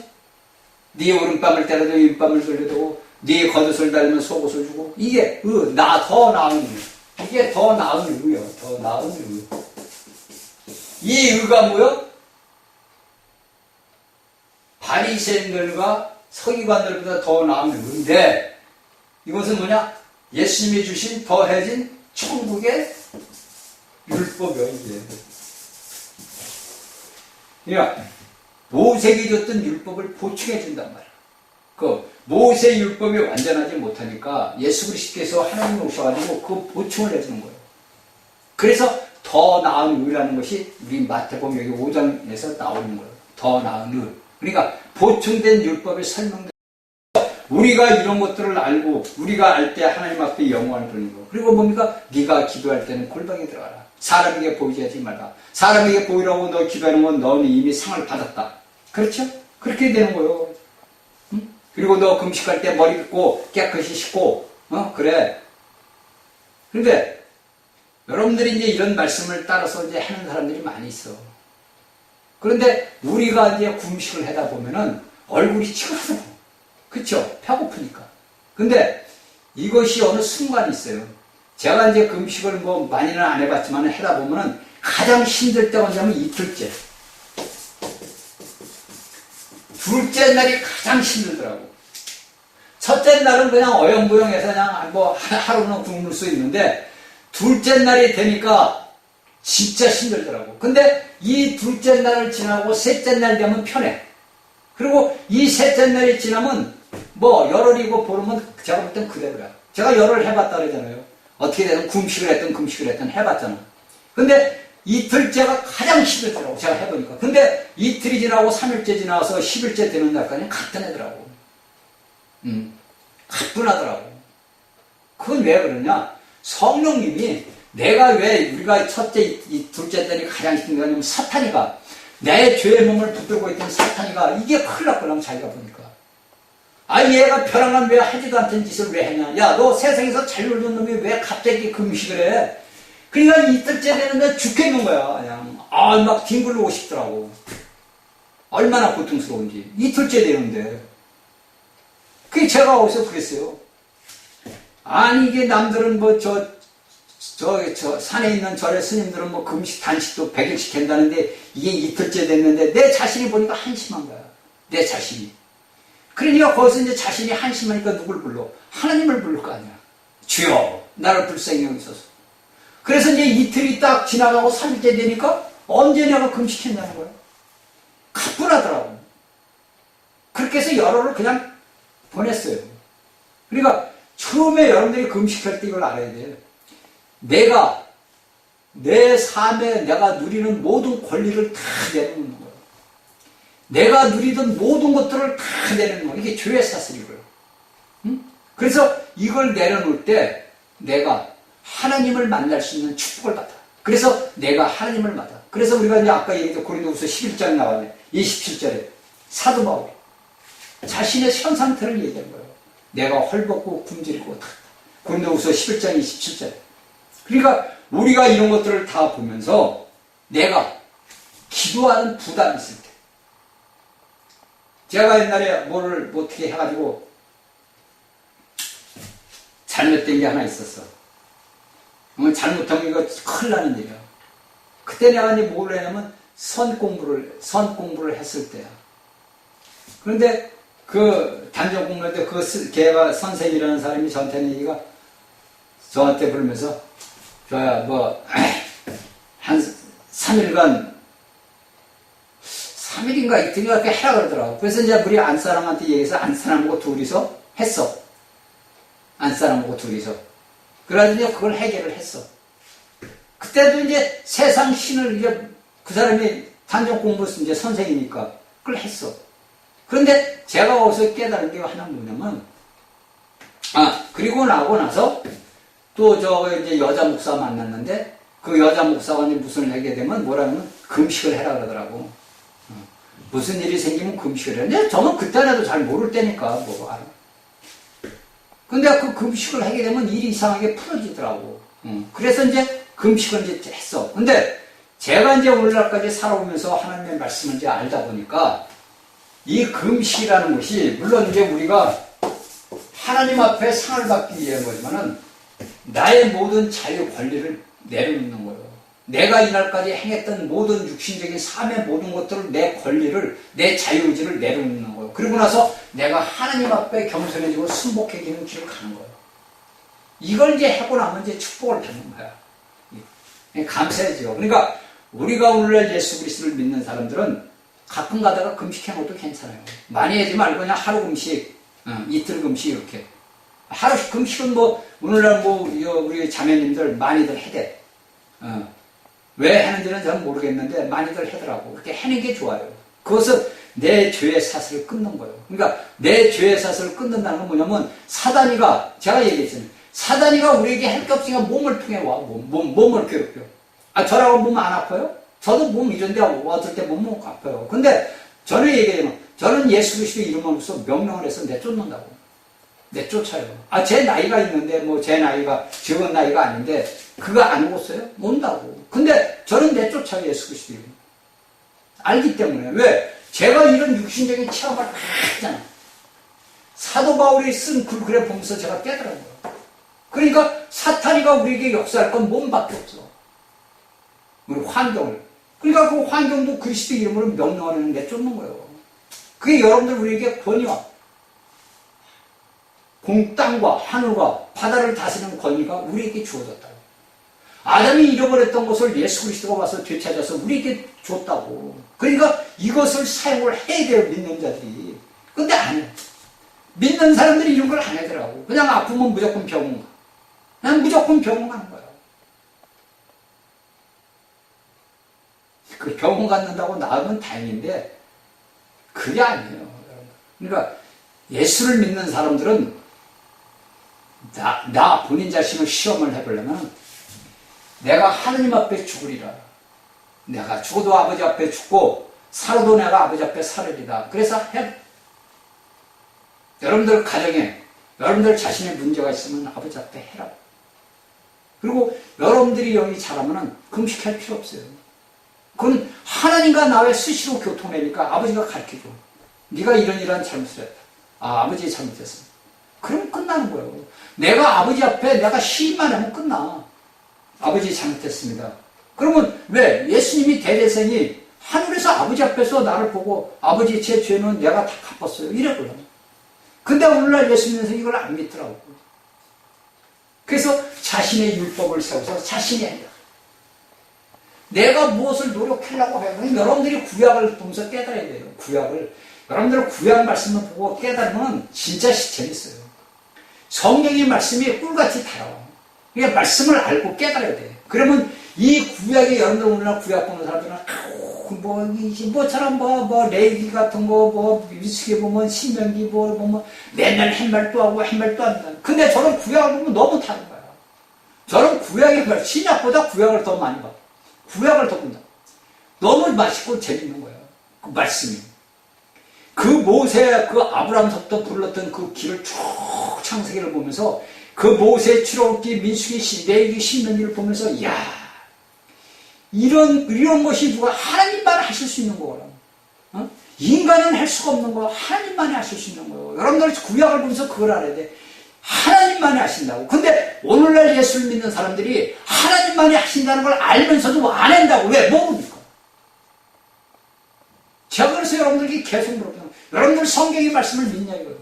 네 오른밤을 때려도 왼밤을 돌려두고 네 겉옷을 달면 속옷을 주고 이게 더 나은 거예요. 이게 더 나은 의요. 더 나은 의. 이 의가 뭐요? 바리새인들과 서기관들보다 더 나은 의인데 이것은 뭐냐? 예수님이 주신 더해진 천국의 율법이요, 이게. 그러니까 모세에게 줬던 율법을 보충해 준단 말이야. 그 모세 율법이 완전하지 못하니까 예수 그리스도께서 하나님 오셔가지고 그 보충을 해주는 거예요. 그래서 더 나은 의라는 것이 우리 마태복음 여기 5장에서 나오는 거예요. 더 나은 의. 그러니까 보충된 율법의 설명들. 우리가 이런 것들을 알고 우리가 알 때 하나님 앞에 영광을 돌리는 거. 그리고 뭡니까? 네가 기도할 때는 골방에 들어가라. 사람에게 보이지 하지 말라. 사람에게 보이라고 너 기도하는 건 너는 이미 상을 받았다. 그렇죠? 그렇게 되는 거예요. 응? 그리고 너 금식할 때 머리 빗고 깨끗이 씻고 그래. 그런데 여러분들이 이제 이런 말씀을 따라서 이제 하는 사람들이 많이 있어. 그런데 우리가 이제 금식을 하다 보면은 얼굴이 찌그러져. 그쵸? 배고프니까. 근데 이것이 어느 순간이 있어요. 제가 이제 금식을 뭐 많이는 안 해봤지만 하다 보면은 가장 힘들 때가 언제냐면 이틀째. 둘째 날이 가장 힘들더라고. 첫째 날은 그냥 어영부영해서 그냥 뭐 하루는 굶을 수 있는데 둘째 날이 되니까 진짜 힘들더라고. 근데 이 둘째 날을 지나고 셋째 날 되면 편해. 그리고 이 셋째 날이 지나면 뭐 열흘이고 보름은 제가 볼 땐 그대로야. 제가 열흘 해봤다 그러잖아요. 어떻게 되든 금식을 했든 해봤잖아. 근데 이틀째가 가장 힘들더라고. 제가 해보니까. 근데 이틀이 지나고 3일째 지나서 10일째 되는 날까지 가뿐하더라고. 가뿐하더라고. 그건 왜 그러냐? 성령님이 내가 왜 우리가 첫째, 이 둘째 때니 가장 힘들냐면 사탄이가 내 죄의 몸을 붙들고 있던 사탄이가 이게 큰일 났구나 자기가 보니까. 아 얘가 벼랑간 왜 하지도 않던 짓을 왜 했냐. 야 너 세상에서 잘 놀던 놈이 왜 갑자기 금식을 해. 그러니까 이틀째 되는데 죽겠는 거야 그냥. 막 뒹굴르고 싶더라고. 얼마나 고통스러운지. 이틀째 되는데. 그게 제가 어디서 그랬어요. 아니 이게 남들은 뭐 저 산에 있는 절의 스님들은 뭐 금식 단식도 100일씩 한다는데 이게 이틀째 됐는데 내 자신이 보니까 한심한 거야. 내 자신이. 그러니까 거기서 이제 자신이 한심하니까 누굴 불러? 하나님을 부를 거 아니야. 주여 나를 불쌍히 여기소서. 그래서 이제 이틀이 딱 지나가고 3일째 되니까 언제 내가 금식했냐는 거야. 가뿐하더라고. 그렇게 해서 열흘을 그냥 보냈어요. 그러니까 처음에 여러분들이 금식할 때 이걸 알아야 돼요. 내가 내 삶에 내가 누리는 모든 권리를 다 내놓는 거예요. 내가 누리던 모든 것들을 다 내놓는 거예요. 이게 죄의 사슬이고요. 그래서 이걸 내려놓을 때 내가 하나님을 만날 수 있는 축복을 받아. 그래서 내가 하나님을 받아. 그래서 우리가 이제 아까 얘기했던 고린도후서 11장 나왔네. 27절에 사도 바울이 자신의 현 상태를 얘기한 거예요. 내가 헐벗고 굶주리고 다. 고린도후서 11장 27절에. 그러니까 우리가 이런 것들을 다 보면서 내가 기도하는 부담이 있을 때 제가 옛날에 뭐를 어떻게 해가지고 잘못된 게 하나 있었어. 잘못하면 이거 큰일 나는 일이야. 그때 내가 이제 뭘 했냐면 선 공부를 했을 때야. 그런데 그 단전 공부할 때 걔가 선생이라는 사람이 저한테는 얘기가 저한테 그러면서 저야 뭐 한 3일간 3일인가 이틀인가 그렇게 해라 그러더라고. 그래서 이제 우리 안사람한테 얘기해서 안사람하고 둘이서 했어. 안사람하고 둘이서. 그래가지고 이제 그걸 해결을 했어. 그때도 이제 세상 신을 이제 그 사람이 단전 공부 이제 선생이니까 그걸 했어. 그런데 제가 어디서 깨달은 게 하나 뭐냐면 그리고 나고 나서 또 이제 여자 목사 만났는데 그 여자 목사가 무슨 하게 되면 뭐라면 금식을 해라 그러더라고. 무슨 일이 생기면 금식을 해. 근데 저는 그때라도 잘 모를 때니까 뭐 알아. 근데 그 금식을 하게 되면 일이 이상하게 풀어지더라고. 그래서 이제 금식을 이제 했어. 근데 제가 이제 오늘날까지 살아오면서 하나님의 말씀을 이제 알다 보니까 이 금식이라는 것이 물론 이제 우리가 하나님 앞에 상을 받기 위한 거지만은 나의 모든 자유 권리를 내려놓는 거예요. 내가 이날까지 행했던 모든 육신적인 삶의 모든 것들을, 내 권리를, 내 자유의지를 내려놓는 거예요. 그리고 나서 내가 하나님 앞에 겸손해지고 순복해지는 길을 가는 거예요. 이걸 이제 하고 나면 이제 축복을 받는 거야. 감사해죠. 그러니까 우리가 오늘날 예수 그리스도를 믿는 사람들은 가끔 가다가 금식하는 것도 괜찮아요. 많이 하지 말고 그냥 하루 금식, 이틀 금식 이렇게. 하루 금식은 뭐 오늘날 뭐 우리 자매님들 많이들 해대. 왜 하는지는 저는 모르겠는데 많이들 하더라고. 그렇게 하는 게 좋아요. 그것은 내 죄의 사슬을 끊는 거예요. 그러니까 내 죄의 사슬을 끊는다는 건 뭐냐면 사단이가, 제가 얘기했잖아요. 사단이가 우리에게 할 게 없으니까 몸을 통해 와. 몸을 괴롭혀. 저라고 몸 안 아파요? 저도 몸 이런데 어떨 때 몸 아파요. 근데 저는 얘기해요. 저는 예수 그리스도 이름으로써 명령을 해서 내쫓는다고. 내쫓아요. 제 나이가 있는데, 뭐, 제 나이가, 적은 나이가 아닌데, 그거 안 오겠어요? 온다고. 근데 저는 내쫓아요, 예수 그리스도 이름. 알기 때문에. 왜? 제가 이런 육신적인 체험을 다 하잖아. 사도 바울이 쓴 글을 보면서 제가 깨달은 거예요. 그러니까 사탄이가 우리에게 역사할 건 몸밖에 없어. 우리 환경을. 그러니까 그 환경도 그리스도 이름으로 명령하는 내쫓는 거예요. 그게 여러분들 우리에게 권위와 땅과 하늘과 바다를 다스리는 권위가 우리에게 주어졌다고. 아담이 잃어버렸던 것을 예수 그리스도가 와서 되찾아서 우리에게 줬다고. 그러니까 이것을 사용을 해야 돼요, 믿는 자들이. 근데 안 해. 믿는 사람들이 이런 걸 안 하더라고. 그냥 아프면 무조건 병원 가. 그냥 무조건 병원 가는 거야. 그 병원 갔는다고 나으면 다행인데 그게 아니에요. 그러니까 예수를 믿는 사람들은 나 본인 자신을 시험을 해보려면 내가 하느님 앞에 죽으리라. 내가 죽어도 아버지 앞에 죽고 살아도 내가 아버지 앞에 살으리라. 그래서 여러분들 가정에 여러분들 자신의 문제가 있으면 아버지 앞에 해라. 그리고 여러분들이 영이 잘하면 금식할 필요 없어요. 그건 하나님과 나의 수시로 교통되니까 아버지가 가르쳐줘. 네가 이런 잘못을 했다. 아버지 잘못했어. 그럼 끝나는 거예요. 내가 아버지 앞에 내가 시인만 하면 끝나. 아버지 잘못했습니다. 그러면 왜? 예수님이 대대생이 하늘에서 아버지 앞에서 나를 보고 아버지 제 죄는 내가 다 갚았어요. 이래버려. 근데 오늘날 예수 믿는 사람이 이걸 안 믿더라고. 그래서 자신의 율법을 세워서 자신이 한다. 내가 무엇을 노력하려고 해요. 여러분들이 구약을 보면서 깨달아야 돼요. 구약을. 여러분들 구약 말씀을 보고 깨달으면 진짜 재밌어요. 성경의 말씀이 꿀같이 달아요. 그러니까 말씀을 알고 깨달아야 돼. 그러면 이 구약에 여러분들 오늘날 구약 보는 사람들은 뭐처럼 레위기 같은 거 미숙에 보면 신명기 보면 맨날 햇말도 하고 햇말도 한다. 근데 저는 구약을 보면 너무 다른 거야. 저는 구약의 신약보다 구약을 더 많이 봐. 구약을 더 본다. 너무 맛있고 재밌는 거야. 그 말씀이. 그 모세, 그 아브라함서부터 불렀던 그 길을 쭉 창세기를 보면서 그 모세 출애굽기 민수기 레위기 신명기를 보면서 이런 것이 누가 하나님만 하실 수 있는 거라. 인간은 할 수가 없는 거 하나님만이 하실 수 있는 거예요. 여러분들 구약을 보면서 그걸 알아야 돼. 하나님만이 하신다고. 근데 오늘날 예수를 믿는 사람들이 하나님만이 하신다는 걸 알면서도 안 한다고. 왜? 모릅니까? 제가 그래서 여러분들에게 계속 물어봐요. 여러분들 성경의 말씀을 믿냐 이거예요.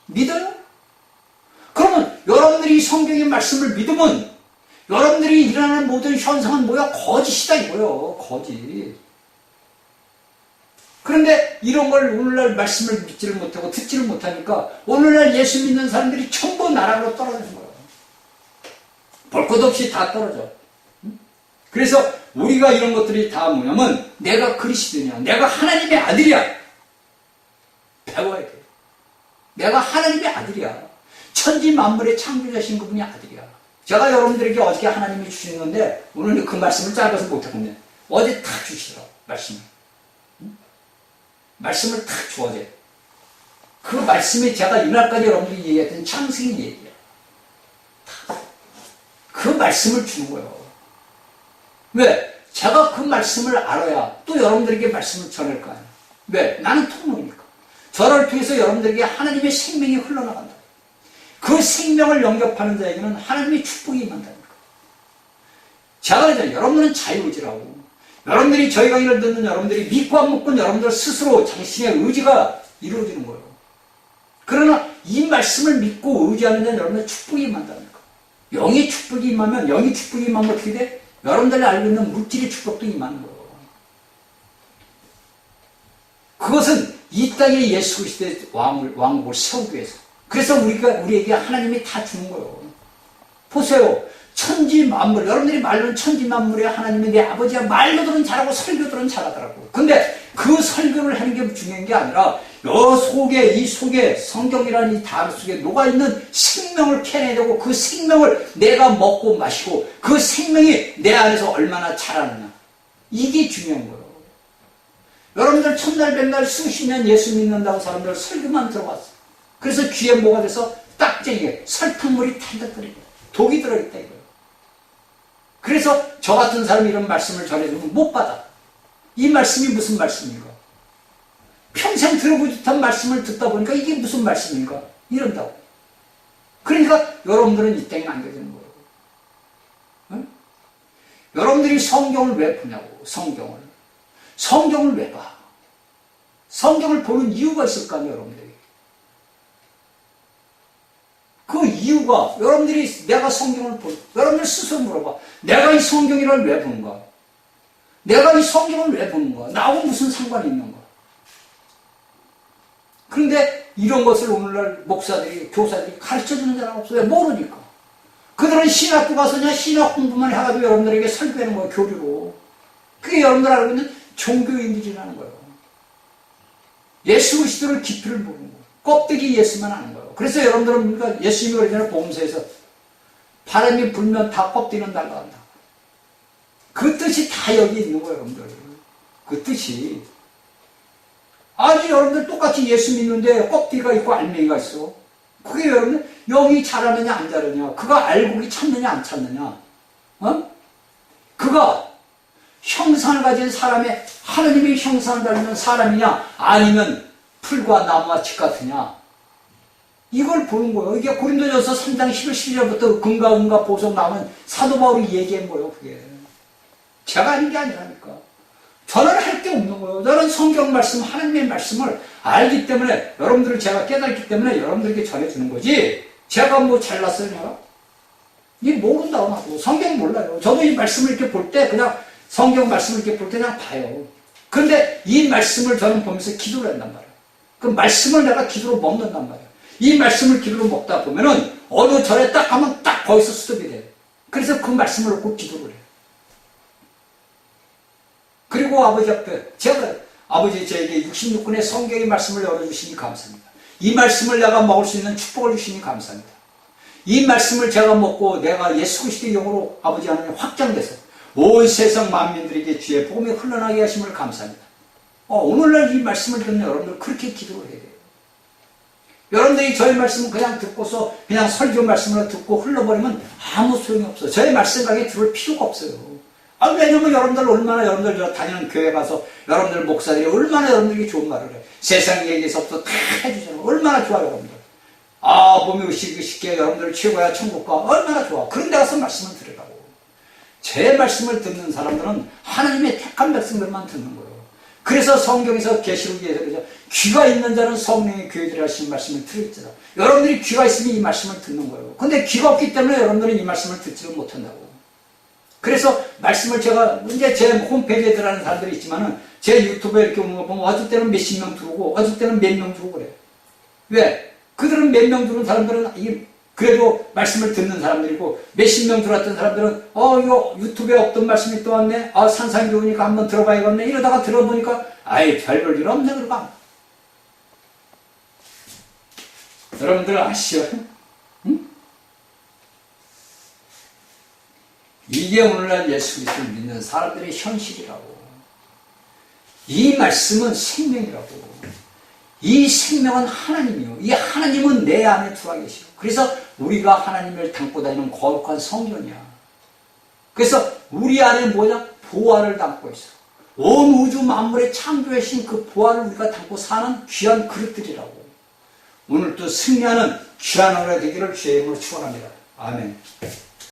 믿어요? 그러면 여러분들이 성경의 말씀을 믿으면 여러분들이 일어나는 모든 현상은 뭐야? 거짓이다 이거예요. 거짓. 그런데 이런 걸 오늘날 말씀을 믿지를 못하고 듣지를 못하니까 오늘날 예수 믿는 사람들이 전부 나락으로 떨어지는 거예요. 볼 것 없이 다 떨어져. 그래서 우리가 이런 것들이 다 뭐냐면 내가 그리스도냐, 내가 하나님의 아들이야. 배워야 돼. 내가 하나님의 아들이야. 천지 만물의 창조자신 그분이 아들이야. 제가 여러분들에게 어저께 하나님이 주신 건데 오늘 그 말씀을 짧아서 못하겠네. 어제 다 주시더라고 말씀을. 말씀을 탁 주어져. 그 말씀이 제가 이날까지 여러분들이 얘기했던 창세기 얘기야. 그 말씀을 주는 거예요. 왜? 제가 그 말씀을 알아야 또 여러분들에게 말씀을 전할 거 아니에요. 왜? 나는 통로니까. 저를 통해서 여러분들에게 하나님의 생명이 흘러나간다. 그 그 생명을 영접하는 자에게는 하나님의 축복이 임한다니까. 제가 그러잖아요. 여러분들은 자유의지라고. 여러분들이 저희 강의를 듣는 여러분들이 믿고 안 믿고 여러분들 스스로 당신의 의지가 이루어지는 거예요. 그러나 이 말씀을 믿고 의지하는 자는 여러분들 축복이 임한다니까. 영의 축복이 임하면 어떻게 돼? 여러분들이 알고 있는 물질의 축복도 임하는 거예요. 그것은 이 땅에 예수 그리스도의 왕국을 세우기 위해서. 그래서 우리에게 하나님이 다 주는 거예요. 보세요. 천지 만물, 여러분들이 말로는 천지 만물의 하나님이 내 아버지야. 말로들은 잘하고 설교들은 잘하더라고. 근데 그 설교를 하는 게 중요한 게 아니라 이 속에 성경이라는 이 단어 속에 녹아있는 생명을 캐내야 되고 그 생명을 내가 먹고 마시고 그 생명이 내 안에서 얼마나 자라느냐. 이게 중요한 거예요. 여러분들 첫날 백날 수십 년 예수 믿는다고 사람들 설교만 들어왔어. 그래서 귀에 뭐가 돼서 딱쟁이에 설탕물이 탄다 그래요. 독이 들어있다 이거예요. 그래서 저 같은 사람이 이런 말씀을 전해주면 못 받아. 이 말씀이 무슨 말씀인가? 평생 들어보지 못한 말씀을 듣다 보니까 이게 무슨 말씀인가? 이런다고. 그러니까 여러분들은 이 땅에 안 되는 거예요. 응? 여러분들이 성경을 왜 보냐고. 성경을 왜 봐? 성경을 보는 이유가 있을 거 아니에요, 여러분들이. 그 이유가, 여러분들이 내가 성경을 여러분들 스스로 물어봐. 내가 이 성경이를 왜 보는가? 내가 이 성경을 왜 보는가? 나하고 무슨 상관이 있는가? 그런데 이런 것을 오늘날 목사들이, 교사들이 가르쳐주는 사람 없어요. 모르니까. 그들은 신학교 가서 그냥 신학 공부만 해가지고 여러분들에게 설교하는 거예요, 교류로. 그게 여러분들 알고 있는 종교인들이라는 거예요. 예수 그리스도를 깊이를 모르는 거예요. 껍데기 예수만 아는 거예요. 그래서 여러분들은 그러니까 예수님이 그러잖아요. 복음서에서 바람이 불면 다 껍데기는 날아간다. 그 뜻이 다 여기 있는 거예요, 여러분들. 그 뜻이. 아니, 여러분들 똑같이 예수 믿는데 껍데기가 있고 알맹이가 있어. 그게 여러분들 영이 자라느냐 안 자라느냐, 그가 알곡이 찾느냐 안 찾느냐, 그가 형상을 가진 사람의 하나님의 형상을 가진 사람이냐 아니면 풀과 나무와 집 같으냐, 이걸 보는 거예요. 이게 고린도전서 3장 11절부터 금과 은과 보석 나오는 사도 바울이 얘기한 거예요. 그게 제가 하는 게 아니라니까. 저는 할 게 없는 거예요. 저는 성경 말씀, 하나님의 말씀을 알기 때문에, 여러분들을 제가 깨닫기 때문에 여러분들에게 전해주는 거지, 제가 뭐 잘났어요, 내가? 이 모른다고 하고, 성경 몰라요. 저도 이 말씀을 이렇게 볼 때, 그냥 성경 말씀을 이렇게 볼 때 그냥 봐요. 그런데 이 말씀을 저는 보면서 기도를 한단 말이에요. 그 말씀을 내가 기도로 먹는단 말이에요. 이 말씀을 기도로 먹다 보면은, 어느 절에 딱 하면 딱 거기서 스톱이 돼요. 그래서 그 말씀을 놓고 기도를 해요. 그리고 아버지 앞에, 아버지 저에게 66권의 성경의 말씀을 열어주시니 감사합니다. 이 말씀을 내가 먹을 수 있는 축복을 주시니 감사합니다. 이 말씀을 제가 먹고 내가 예수 그리스도의 영으로 아버지 하나님 확장돼서 온 세상 만민들에게 주의 복음이 흘러나게 하심을 감사합니다. 오늘날 이 말씀을 듣는 여러분들 그렇게 기도를 해야 돼요. 여러분들이 저의 말씀을 그냥 듣고서 그냥 설교 말씀을 듣고 흘러버리면 아무 소용이 없어요. 저의 말씀 강에 들을 필요가 없어요. 왜냐면 여러분들 저 다니는 교회 가서 여러분들 목사들이 얼마나 여러분들에게 좋은 말을 해. 세상 얘기에서부터 다 해주잖아요. 얼마나 좋아요, 여러분들. 몸이 으시게 여러분들 최고야 천국가. 얼마나 좋아. 그런 데 가서 말씀을 들으라고. 제 말씀을 듣는 사람들은 하나님의 택한 백성들만 듣는 거예요. 그래서 성경에서 계시록에서 그러죠. 귀가 있는 자는 성령의 교회들이 하시는 말씀을 들을지라. 여러분들이 귀가 있으면 이 말씀을 듣는 거예요. 근데 귀가 없기 때문에 여러분들은 이 말씀을 듣지를 못한다고. 그래서 말씀을 제가 이제 제 홈페이지에 들어가는 사람들이 있지만은 제 유튜브에 이렇게 오는 거 보면 어쩔 때는 몇십 명 들어오고 어쩔 때는 몇 명 들어오고 그래요. 왜? 그들은 몇 명 들어온 사람들은 그래도 말씀을 듣는 사람들이고 몇십 명 들어왔던 사람들은 이거 유튜브에 없던 말씀이 또 왔네. 산상이 좋으니까 한번 들어봐야겠네. 이러다가 들어보니까 별볼 일 없네. 그러고 여러분들 아시죠? 응? 이게 오늘날 예수 그리스도를 믿는 사람들의 현실이라고. 이 말씀은 생명이라고. 이 생명은 하나님이요. 이 하나님은 내 안에 들어와 계시고. 그래서 우리가 하나님을 담고 다니는 거룩한 성전이야. 그래서 우리 안에 뭐냐? 보화를 담고 있어. 온 우주 만물의 창조의 신 그 보화를 우리가 담고 사는 귀한 그릇들이라고. 오늘 또 승리하는 귀한 하루가 되기를 주의 이름으로 축원합니다. 아멘.